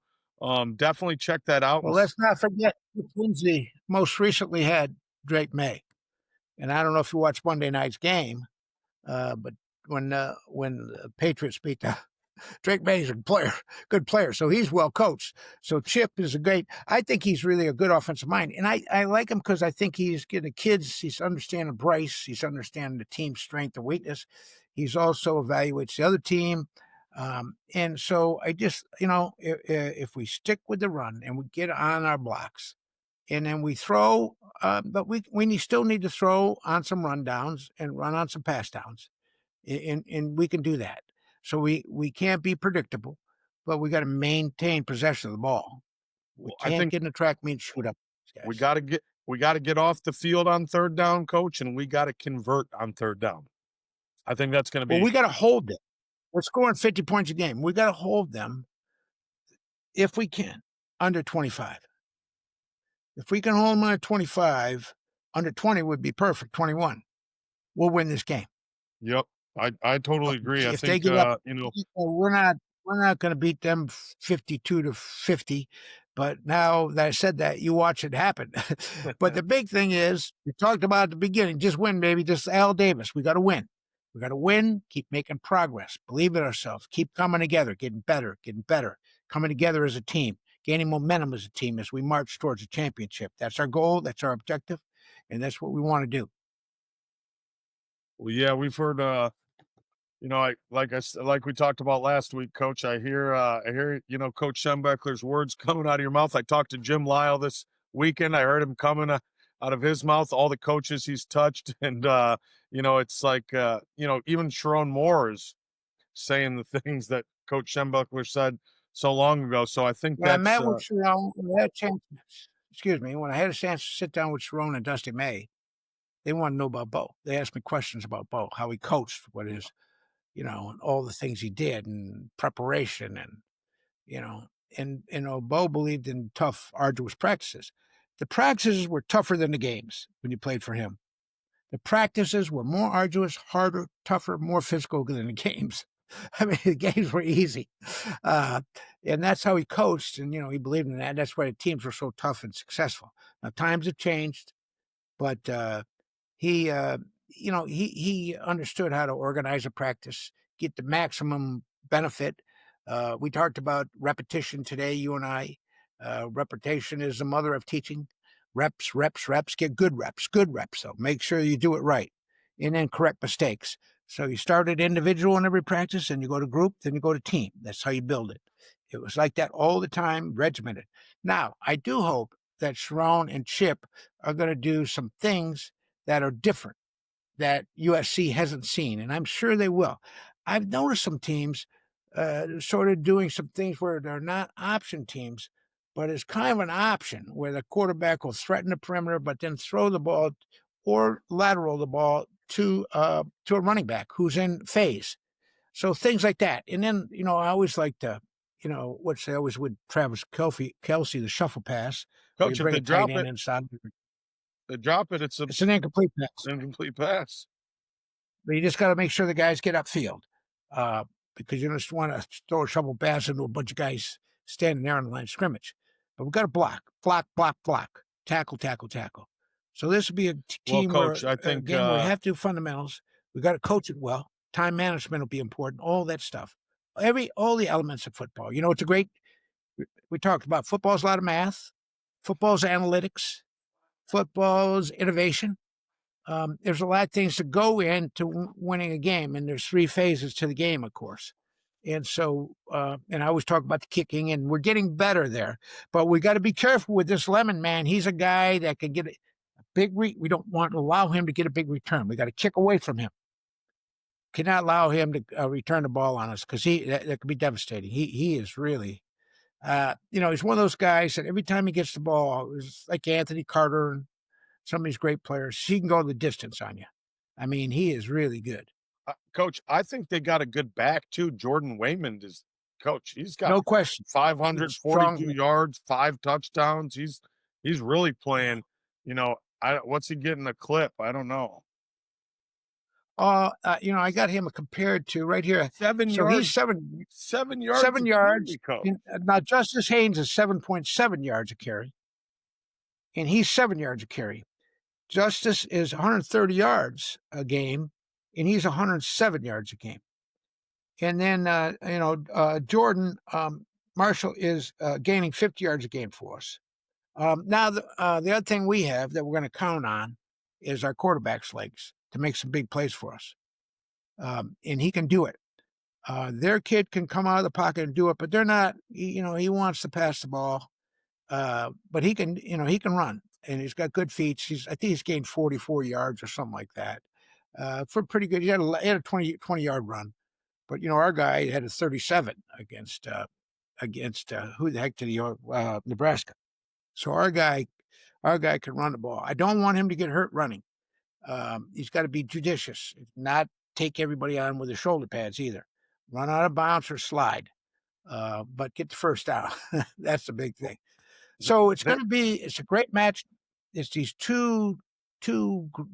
definitely check that out. Well, let's not forget Lindsay most recently had Drake May, and I don't know if you watched Monday night's game, but when the Patriots beat the Drake May's a good player, so he's well coached. So Chip is a great. I think he's really a good offensive mind, and I like him because I think he's getting the kids. He's understanding Bryce. He's understanding the team's strength and weakness. He's also evaluates the other team. And so I just, if we stick with the run and we get on our blocks, and then we throw, but we still need to throw on some rundowns and run on some pass downs, and we can do that. So we can't be predictable, but we got to maintain possession of the ball. We Well, I can't think get in the track meet and shoot up these we guys. gotta get off the field on third down, coach, and we gotta convert on third down. I think that's gonna Well, be we got to hold them. We're scoring 50 points a game. We got to hold them if we can under 25. If we can hold them under 25, under 20 would be perfect. 21, we'll win this game. yep. I totally agree. I If they think get up, we're not going to beat them 52-50. But now that I said that, you watch it happen. But the big thing is, we talked about at the beginning, just win, baby. Just Al Davis. We got to win. We got to win. Keep making progress. Believe in ourselves. Keep coming together, getting better, coming together as a team, gaining momentum as a team as we march towards a championship. That's our goal. That's our objective, and that's what we want to do. Well, yeah, we've heard like we talked about last week, coach. I hear, Coach Schembechler's words coming out of your mouth. I talked to Jim Lyle this weekend. I heard him coming out of his mouth, all the coaches he's touched. And it's like even Sharon Moore is saying the things that Coach Schembechler said so long ago. So I think When I that's met with Sharon, when I had a chance, excuse me, when I had a chance to sit down with Sharon and Dusty May, they want to know about Bo. They asked me questions about Bo, how he coached, what his, and all the things he did and preparation you know, Bo believed in tough, arduous practices. The practices were tougher than the games when you played for him. The practices were more arduous, harder, tougher, more physical than the games. I mean, the games were easy. Uh, and that's how he coached. And, he believed in that. That's why the teams were so tough and successful. Now, times have changed, but he, he understood how to organize a practice, get the maximum benefit. We talked about repetition today, you and I. Repetition is the mother of teaching. Reps, reps, reps. Get good reps. Good reps, though. Make sure you do it right, and then correct mistakes. So you start at individual in every practice, and you go to group, then you go to team. That's how you build it. It was like that all the time, regimented. Now, I do hope that Sharon and Chip are going to do some things that are different that USC hasn't seen, and I'm sure they will. I've noticed some teams sort of doing some things where they're not option teams, but it's kind of an option where the quarterback will threaten the perimeter, but then throw the ball or lateral the ball to a running back who's in phase. So things like that. And then, I always like to, what they always would Travis Kelsey, the shuffle pass, where you coach. If bring they a tight drop end it, inside. it's a It's an incomplete pass. incomplete pass. But you just got to make sure the guys get upfield, because you just want to throw a shovel pass into a bunch of guys standing there on the line of scrimmage. But we've got to block, tackle, tackle, tackle. So this would be a Well, team coach, where I a think game where you have to do fundamentals. We got to coach it well. Time management will be important. All that stuff. All the elements of football. It's a great. We talked about football's a lot of math. Football's analytics. Football's innovation. There's a lot of things to go into winning a game, and there's three phases to the game, of course. And so, and I always talk about the kicking, and we're getting better there. But we got to be careful with this Lemon, man. He's a guy that can get a big. We don't want to allow him to get a big return. We got to kick away from him. Cannot allow him to return the ball on us because that could be devastating. He is really, he's one of those guys that every time he gets the ball, it's like Anthony Carter and some of these great players. He can go the distance on you. I mean, he is really good. Coach, I think they got a good back too. Jordan Waymond is coach. He's got No question. He's strong. 542 yards, 5 touchdowns. He's really playing. What's he getting a clip? I don't know. I got him compared to right here. 7 yards. He's 7 yards. 7 yards. Carry, Now Justice Haynes is 7.7 yards a carry, and he's 7 yards a carry. Justice is 130 yards a game, and he's 107 yards a game. And then, Jordan Marshall is gaining 50 yards a game for us. Now, the other thing we have that we're going to count on is our quarterback's legs to make some big plays for us. And he can do it. Their kid can come out of the pocket and do it, but they're not, he wants to pass the ball. But he can run and he's got good feet. I think he's gained 44 yards or something like that. For pretty good. He had a 20-yard run, but our guy had a 37 against who the heck did he, Nebraska. So our guy can run the ball. I don't want him to get hurt running. He's got to be judicious, not take everybody on with the shoulder pads either. Run out of bounds or slide, but get the first down. That's the big thing. So That it's a great match. It's these two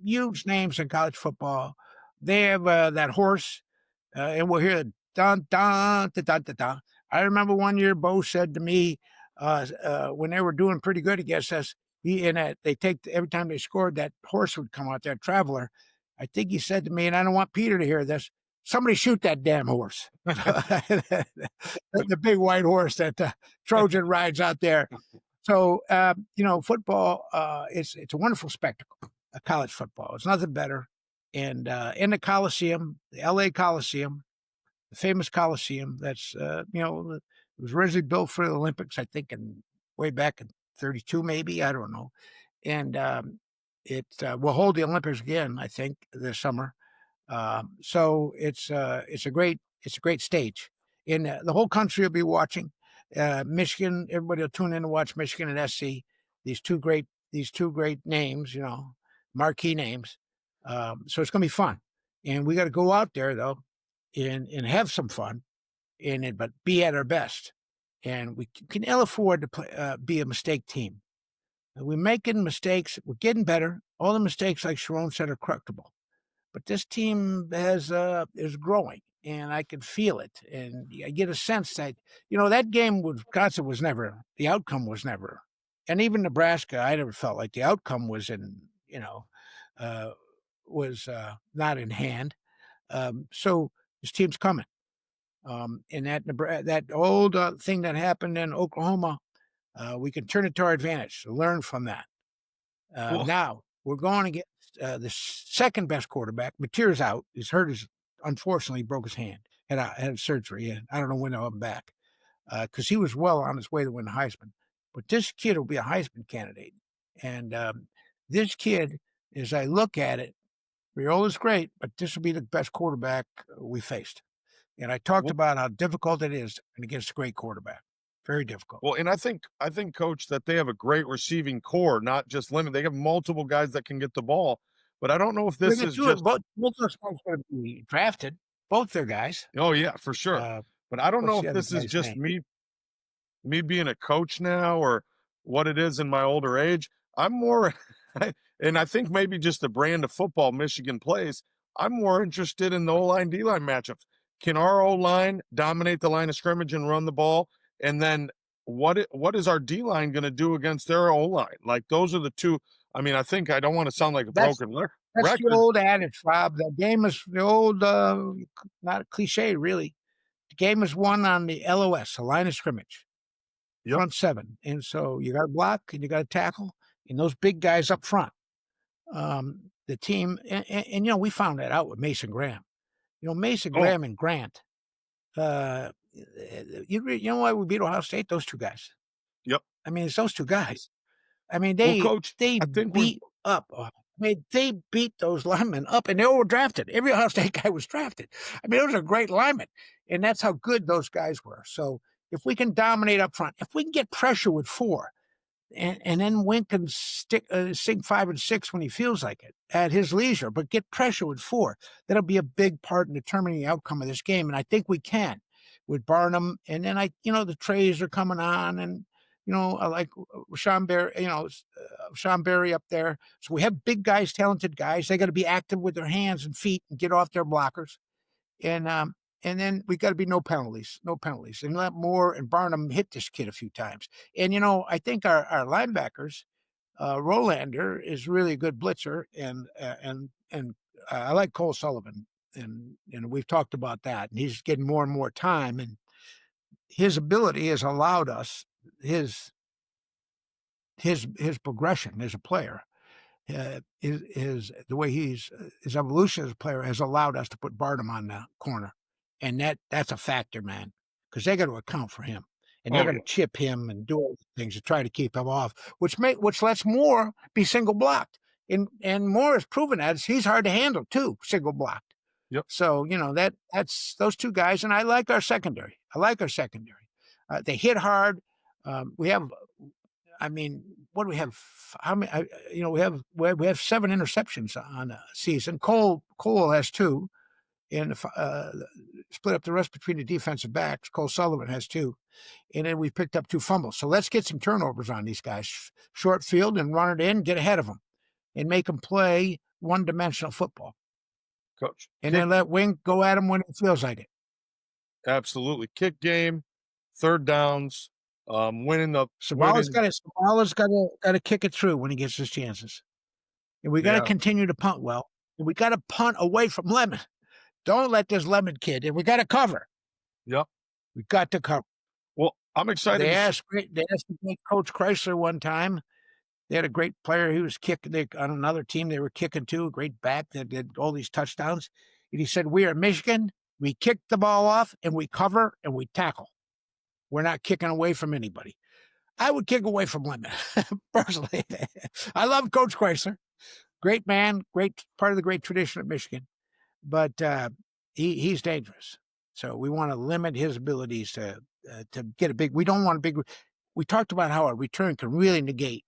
huge names in college football. They have that horse, and we'll hear the dun dun dun dun dun dun. I remember one year Bo said to me when they were doing pretty good against us, every time they scored, that horse would come out there, Traveler. I think he said to me, and I don't want Peter to hear this, somebody shoot that damn horse. The big white horse that Trojan rides out there. So, football, it's a wonderful spectacle, college football. It's nothing better. And in the Coliseum, the LA Coliseum, the famous Coliseum, it was originally built for the Olympics, I think, way back in 32, maybe. I don't know. And it will hold the Olympics again, I think, this summer. So it's a great stage. And the whole country will be watching. Michigan, everybody will tune in to watch Michigan and SC. These two great names, marquee names. So it's going to be fun, and we got to go out there though, and have some fun in it, but be at our best. And we can ill afford to be a mistake team. We're making mistakes. We're getting better. All the mistakes, like Sharon said, are correctable. But this team is growing, and I can feel it. And I get a sense that that game with Wisconsin the outcome was never, and even Nebraska, I never felt like the outcome was not in hand. So this team's coming. And that old thing that happened in Oklahoma, we can turn it to our advantage. Learn from that. well, Now we're going to get the second best quarterback. Mateer's out. He's hurt. Unfortunately, broke his hand. Had surgery. And I don't know when he'll come back because he was well on his way to win the Heisman. But this kid will be a Heisman candidate. And this kid, as I look at it, Riola's great, but this will be the best quarterback we faced. And I talked well, about how difficult it is against a great quarterback. Very difficult. well, and I think, Coach, that they have a great receiving core, not just limit. They have multiple guys that can get the ball, but I don't know if They're this going to is do it. just. Both those guys are going to be drafted. Both their guys. Oh yeah, for sure. Uh, But I don't know what's if the other this is guy's just name? me being a coach now or what it is in my older age. I'm more, and I think maybe just the brand of football Michigan plays. I'm more interested in the O line D line matchups. Can our O line dominate the line of scrimmage and run the ball? And then what is our D line going to do against their O line? Like those are the two. I mean, I don't want to sound like a That's broken that's the record. old adage, Rob. The game is the old, not a cliche, really. The game is won on the LOS, the line of scrimmage, Yep. front seven, and so you got to block and you got to tackle, and those big guys up front. The team, and we found that out with Mason Graham. Mason Oh, Graham and Grant. You know why we beat Ohio State? Those two guys. yep. I mean, it's those two guys. I mean, Well, they Coach, they I think we've beat up. I mean, they beat those linemen up, and they all were drafted. Every Ohio State guy was drafted. I mean, those are great linemen, and that's how good those guys were. So, if we can dominate up front, if we can get pressure with four, and then Wink can sing 5 and 6 when he feels like it at his leisure, but get pressure with four. That'll be a big part in determining the outcome of this game, and I think we can with Barnum. And then the trays are coming on, and I like Sean Barry, Sean Barry up there. So we have big guys, talented guys. They got to be active with their hands and feet and get off their blockers. And then we got to be no penalties, and let Moore and Barnum hit this kid a few times. And I think our linebackers, Rolander is really a good blitzer, and I like Cole Sullivan and we've talked about that. And he's getting more and more time, and his ability has allowed us his his progression as a player. His the way his evolution as a player has allowed us to put Barnum on the corner, and that's a factor, man, because they got to account for him, and they're Oh going yeah. to chip him and do all the things to try to keep him off, which lets Moore be single blocked, and Moore has proven that he's hard to handle too, single blocked. Yep. So that's those two guys, and I like our secondary. They hit hard. We have I mean, what do we have? How many? We have 7 interceptions on a season. Cole has 2, and split up the rest between the defensive backs. Cole Sullivan has 2, and then we picked up 2 fumbles. So let's get some turnovers on these guys. Short field and run it in, get ahead of them, and make them play one-dimensional football. Coach. And then let Wink go at them when it feels like it. Absolutely. Kick game, third downs, winning the Sabala's winning. got to kick it through when he gets his chances. And we got to Yeah. continue to punt well. And we got to punt away from Lemon. Don't let this Lemon kid. And we got to cover. Yep. We got to cover. Well, I'm excited. They asked Coach Chrysler one time. They had a great player. He was kicking on another team. They were kicking too. A great back that did all these touchdowns. And he said, "We are Michigan. We kick the ball off and we cover and we tackle. We're not kicking away from anybody." I would kick away from Lemon, personally. I love Coach Chrysler. Great man, great part of the great tradition of Michigan. But he's dangerous. So we want to limit his abilities to get a big. We don't want a big. We talked about how a return can really negate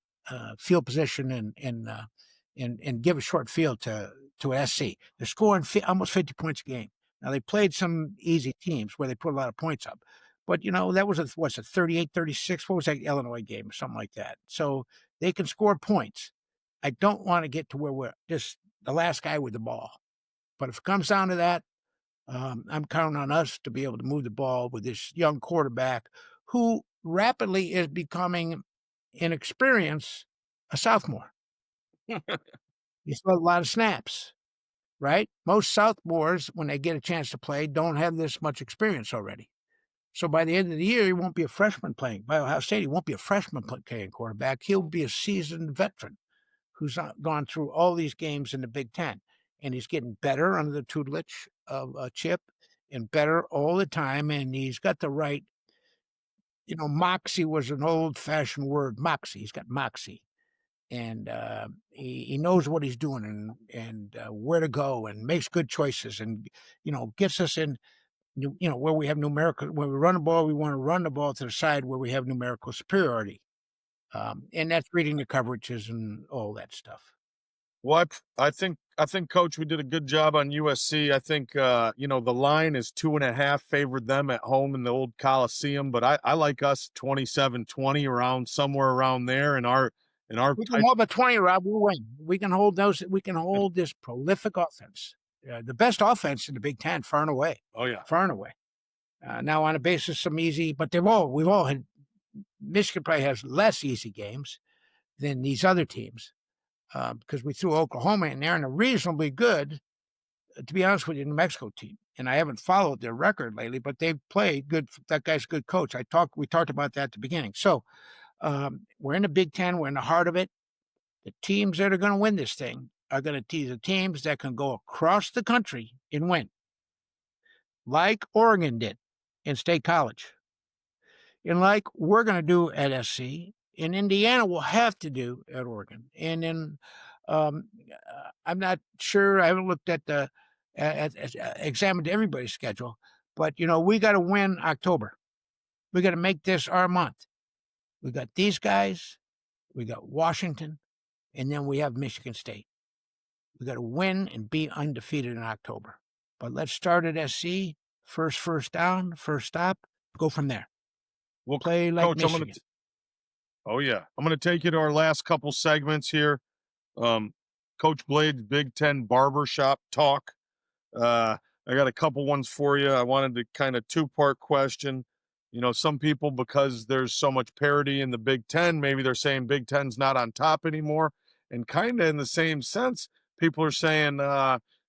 field position and give a short field to SC. They're scoring almost 50 points a game. Now they played some easy teams where they put a lot of points up, but that was a 38-36. What was that Illinois game or something like that? So they can score points. I don't want to get to where we're just the last guy with the ball. But if it comes down to that, I'm counting on us to be able to move the ball with this young quarterback who rapidly is becoming, in experience, a sophomore. He's got a lot of snaps, right? Most sophomores, when they get a chance to play, don't have this much experience already. So by the end of the year, he won't be a freshman playing. By Ohio State, he won't be a freshman playing quarterback. He'll be a seasoned veteran who's gone through all these games in the Big Ten. And he's getting better under the tutelage of Chip and better all the time. And he's got the right, moxie was an old-fashioned word, moxie. He's got moxie. And he knows what he's doing and where to go and makes good choices and, gets us in, where we have numerical, when we run the ball, we want to run the ball to the side where we have numerical superiority. And that's reading the coverages and all that stuff. Well, I think, Coach, we did a good job on USC. I think, the line is 2.5 favored them at home in the old Coliseum, but I like us 27-20 around somewhere around there in our We can hold a 20, Rob. We'll win. We can hold those. We can hold this prolific offense, the best offense in the Big Ten, far and away. Oh yeah, far and away. Now on a basis some easy, but we've all had. Michigan probably has less easy games than these other teams because we threw Oklahoma in there and a reasonably good, to be honest with you, New Mexico team. And I haven't followed their record lately, but they've played good. That guy's a good coach. We talked about that at the beginning. So we're in the Big Ten. We're in the heart of it. The teams that are going to win this thing are going to tease the teams that can go across the country and win, like Oregon did in State College, and like we're going to do at SC, and Indiana will have to do at Oregon. And then I'm not sure. I haven't looked at examined everybody's schedule, but we got to win October. We got to make this our month. We got these guys. We got Washington. And then we have Michigan State. We got to win and be undefeated in October. But let's start at SC. First down, first stop. Go from there. We'll play like Coach, Michigan. I'm going to take you to our last couple segments here. Coach Blades, Big Ten Barbershop Talk. I got a couple ones for you. I wanted to kind of 2-part question. Some people, because there's so much parity in the Big Ten, maybe they're saying Big Ten's not on top anymore. And kind of in the same sense, people are saying,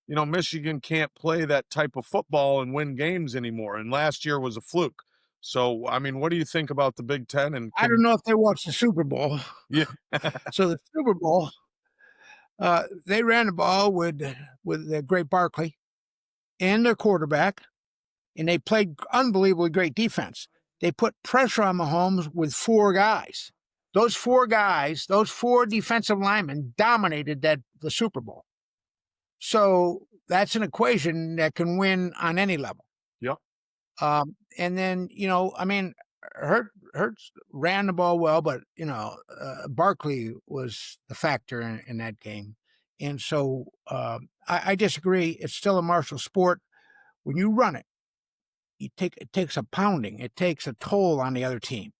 Michigan can't play that type of football and win games anymore. And last year was a fluke. So, I mean, what do you think about the Big Ten? And I don't can know if they watched the Super Bowl. yeah, So the Super Bowl, they ran the ball with great Barkley and their quarterback, and they played unbelievably great defense. They put pressure on Mahomes with four guys. Those four guys, those four defensive linemen dominated the Super Bowl. So that's an equation that can win on any level. yeah, And then, I mean, Hurts ran the ball well, but Barkley was the factor in that game. And so I disagree. It's still a martial sport. When you run it, it takes a pounding. It takes a toll on the other team.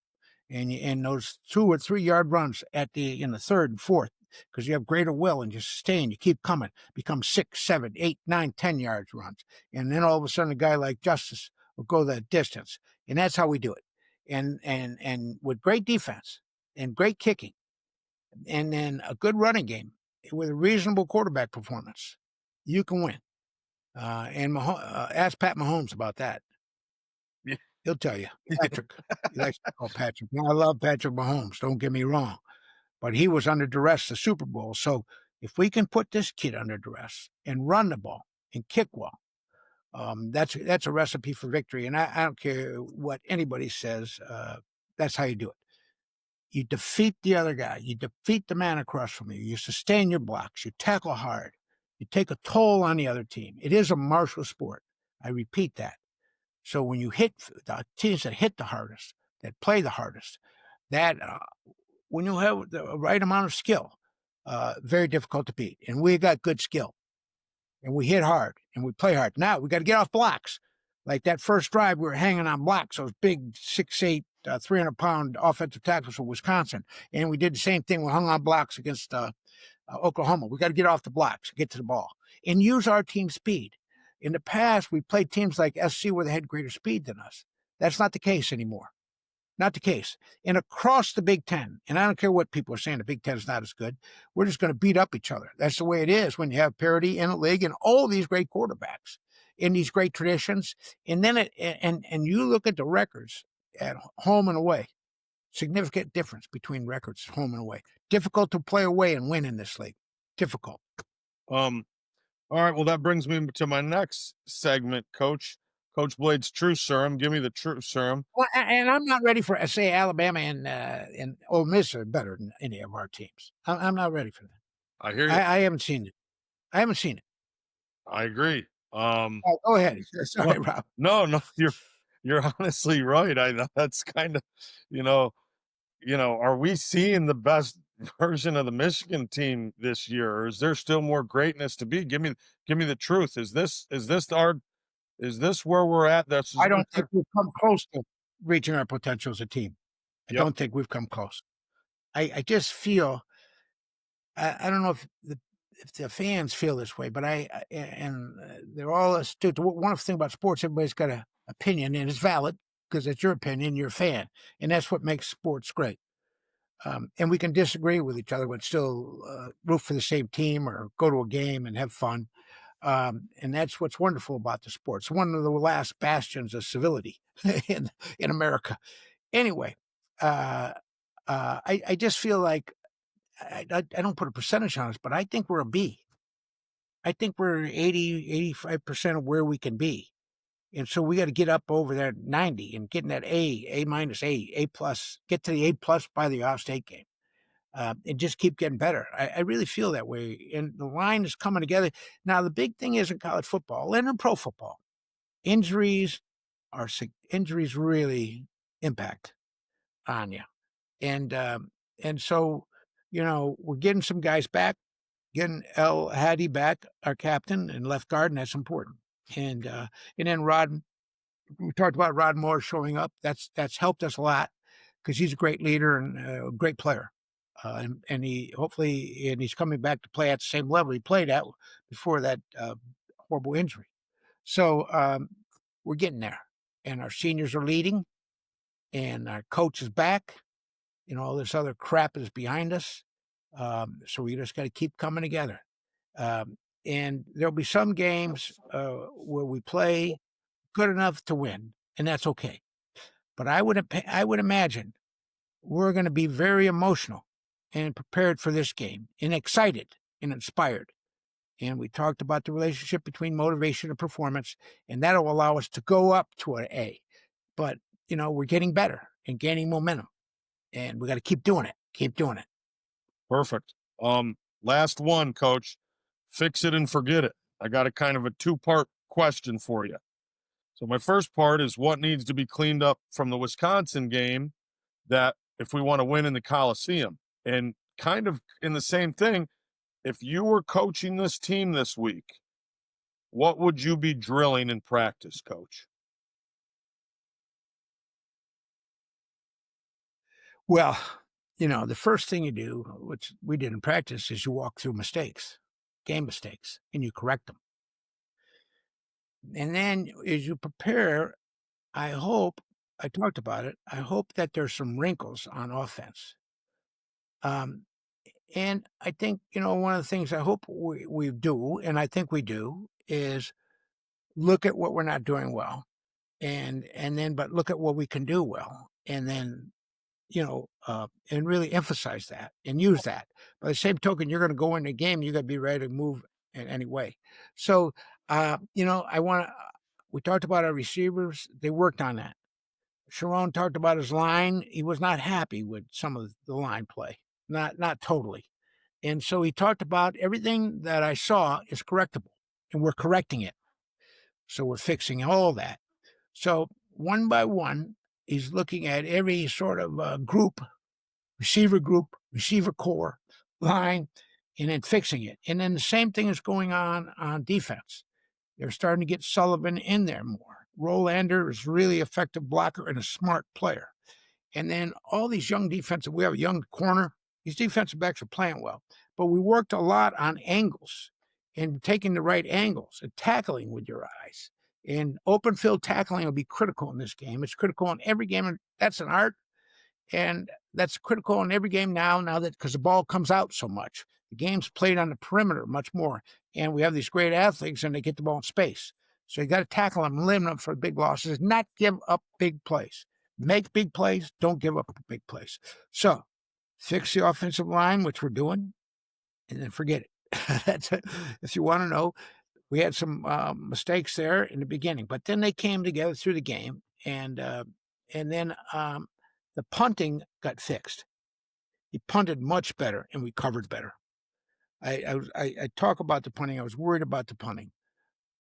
And those 2 or 3 yard runs in the third and fourth, because you have greater will and you sustain, you keep coming, become 6, 7, 8, 9, 10 yards runs. And then all of a sudden a guy like Justice will go that distance. And that's how we do it. And with great defense and great kicking, and then a good running game with a reasonable quarterback performance, you can win. Ask Pat Mahomes about that. yeah, He'll tell you. Patrick. He likes to call Patrick. Now, I love Patrick Mahomes, don't get me wrong. But he was under duress the Super Bowl. So if we can put this kid under duress and run the ball and kick well, that's a recipe for victory. And I don't care what anybody says. That's how you do it. You defeat the other guy. You defeat the man across from you. You sustain your blocks. You tackle hard. You take a toll on the other team. It is a martial sport. I repeat that. So when you hit the teams that hit the hardest, that play the hardest, that when you have the right amount of skill, very difficult to beat. And we got good skill, and we hit hard, and we play hard. Now we got to get off blocks. Like that first drive, we were hanging on blocks. Those big 6'8", 300-pound offensive tackles from Wisconsin, and we did the same thing. We hung on blocks against Oklahoma. We got to get off the blocks, get to the ball, and use our team speed. In the past, we played teams like SC where they had greater speed than us. That's not the case anymore. Not the case. And across the Big Ten, and I don't care what people are saying, the Big Ten is not as good. We're just going to beat up each other. That's the way it is when you have parity in a league and all these great quarterbacks in these great traditions. And then and you look at the records at home and away. Significant difference between records at home and away. Difficult to play away and win in this league. Difficult. um, all right. Well, that brings me to my next segment, Coach Blades Truth Serum. Give me the truth serum. Well, and I'm not ready for, say, Alabama and Ole Miss are better than any of our teams. I'm not ready for that. I hear you. I haven't seen it. I haven't seen it. I agree. Go ahead. Sorry, Well, Rob. no, you're honestly right. I know that's kind of, you know, are we seeing the best version of the Michigan team this year, or is there still more greatness to be? Give me the truth. Is this where we're at? I don't think we've come close to reaching our potential as a team. I Yep. don't think we've come close. I just feel I don't know if the fans feel this way, but they're all astute. One thing about sports, everybody's got an opinion, and it's valid because it's your opinion. You're a fan, and that's what makes sports great. And we can disagree with each other, but still root for the same team or go to a game and have fun. And that's what's wonderful about the sport. It's one of the last bastions of civility in America. Anyway, I just feel like I don't put a percentage on us, but I think we're a B. I think we're 80, 85% of where we can be. And so we got to get up over that 90 and get in that A minus, A plus, get to the A plus by the off-state game. And just keep getting better. I really feel that way. And the line is coming together. Now, the big thing is in college football and in pro football, injuries really impact on you. And so, we're getting some guys back, getting El Hadi back, our captain and left guard, and that's important. And then we talked about Rod Moore showing up. That's helped us a lot because he's a great leader and a great player. And he's coming back to play at the same level he played at before that horrible injury. So we're getting there, and our seniors are leading, and our coach is back. All this other crap is behind us. So we just got to keep coming together. And there'll be some games where we play good enough to win, and that's okay. But I would imagine we're going to be very emotional and prepared for this game and excited and inspired. And we talked about the relationship between motivation and performance, and that'll allow us to go up to an A. But, we're getting better and gaining momentum, and we got to keep doing it. Keep doing it. Perfect. Last one, coach. Fix it and forget it. I got a kind of a two-part question for you. So my first part is what needs to be cleaned up from the Wisconsin game that if we want to win in the Coliseum. And kind of in the same thing, if you were coaching this team this week, what would you be drilling in practice, coach? Well, the first thing you do, which we did in practice, is you walk through mistakes, game mistakes, and you correct them. And then as you prepare, I hope, I talked about it, I hope that there's some wrinkles on offense. Um, and I think, one of the things I hope we do, and I think we do, is look at what we're not doing well. But look at what we can do well. And then, and really emphasize that and use that. By the same token, you're going to go in the game, you got to be ready to move in any way. So, we talked about our receivers. They worked on that. Sharon talked about his line. He was not happy with some of the line play, not totally. And so he talked about everything that I saw is correctable, and we're correcting it. So we're fixing all that. So one by one, he's looking at every sort of group, receiver core, line, and then fixing it. And then the same thing is going on defense. They're starting to get Sullivan in there more. Rolander is really effective blocker and a smart player. And then all these young defensive, we have a young corner. These defensive backs are playing well. But we worked a lot on angles and taking the right angles and tackling with your eyes. And open field tackling will be critical in this game. It's critical in every game. And that's an art. And that's critical in every game now that because the ball comes out so much. The game's played on the perimeter much more. And we have these great athletes and they get the ball in space. So you got to tackle them, limit them for big losses, not give up big plays. Make big plays, don't give up big plays. So fix the offensive line, which we're doing, and then forget it. That's it. If you want to know, we had some mistakes there in the beginning, but then they came together through the game, and then the punting got fixed. He punted much better, and we covered better. I talk about the punting. I was worried about the punting.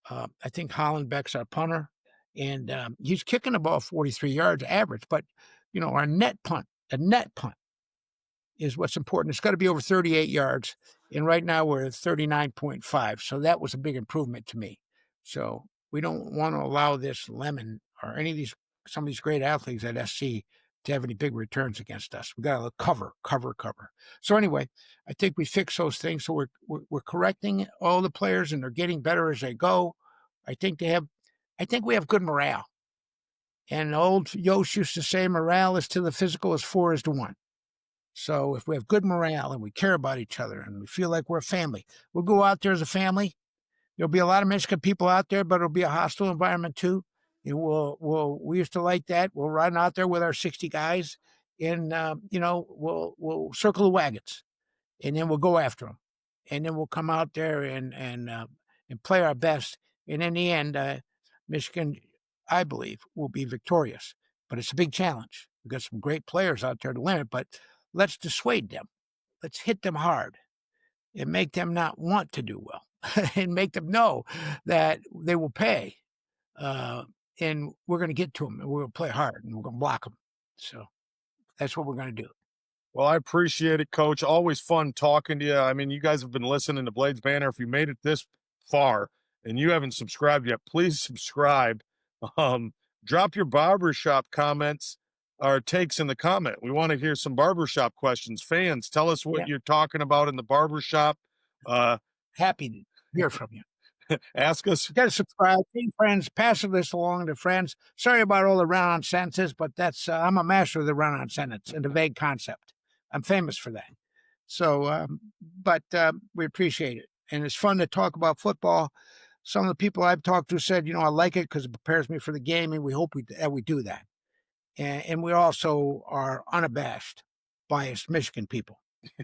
I think Hollenbeck's our punter, and he's kicking the ball 43 yards average. But our the net punt is what's important. It's got to be over 38 yards, and right now we're at 39.5. So that was a big improvement to me. So we don't want to allow this Lemon or some of these great athletes at SC to have any big returns against us. We got to cover. So anyway, I think we fix those things. So we're correcting all the players, and they're getting better as they go. I think we have good morale. And old Yost used to say, morale is to the physical as 4 is to 1. So if we have good morale and we care about each other and we feel like we're a family, we'll go out there as a family. There'll be a lot of Michigan people out there, but it'll be a hostile environment too. And we used to like that. We'll run out there with our 60 guys, and we'll circle the wagons, and then we'll go after them, and then we'll come out there and play our best. And in the end, Michigan, I believe, will be victorious. But it's a big challenge. We've got some great players out there to limit, but let's dissuade them. Let's hit them hard and make them not want to do well and make them know that they will pay. And we're going to get to them, and we're going to play hard, and we're going to block them. So that's what we're going to do. Well, I appreciate it, Coach. Always fun talking to you. I mean, you guys have been listening to Blades Banter. If you made it this far and you haven't subscribed yet, please subscribe. Drop your barbershop comments or takes in the comment. We want to hear some barbershop questions. Fans, tell us what you're talking about in the barbershop. Happy to hear from you. Ask us. You got to subscribe, hey friends, pass this along to friends. Sorry about all the run-on sentences, but I'm a master of the run-on sentence and the vague concept. I'm famous for that. So, but we appreciate it. and it's fun to talk about football. Some of the people I've talked to said, I like it because it prepares me for the game, and we hope that we do that. And we also are unabashed, biased Michigan people.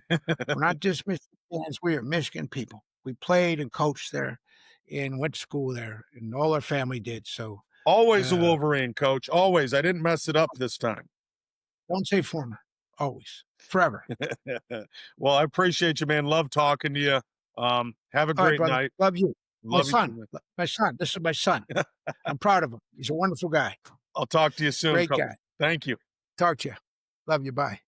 We're not just Michigan fans, we are Michigan people. We played and coached there and went to school there, and all our family did. So Always a uh, Wolverine, coach. Always. I didn't mess it up this time. don't say former, always, forever. Well, I appreciate you, man. Love talking to you. Have a All right, great brother. night. Love you. My Love you too, son. man. My son. This is my son. I'm proud of him. He's a wonderful guy. I'll talk to you soon, Great coach. guy. Thank you. Talk to you. Love you. Bye.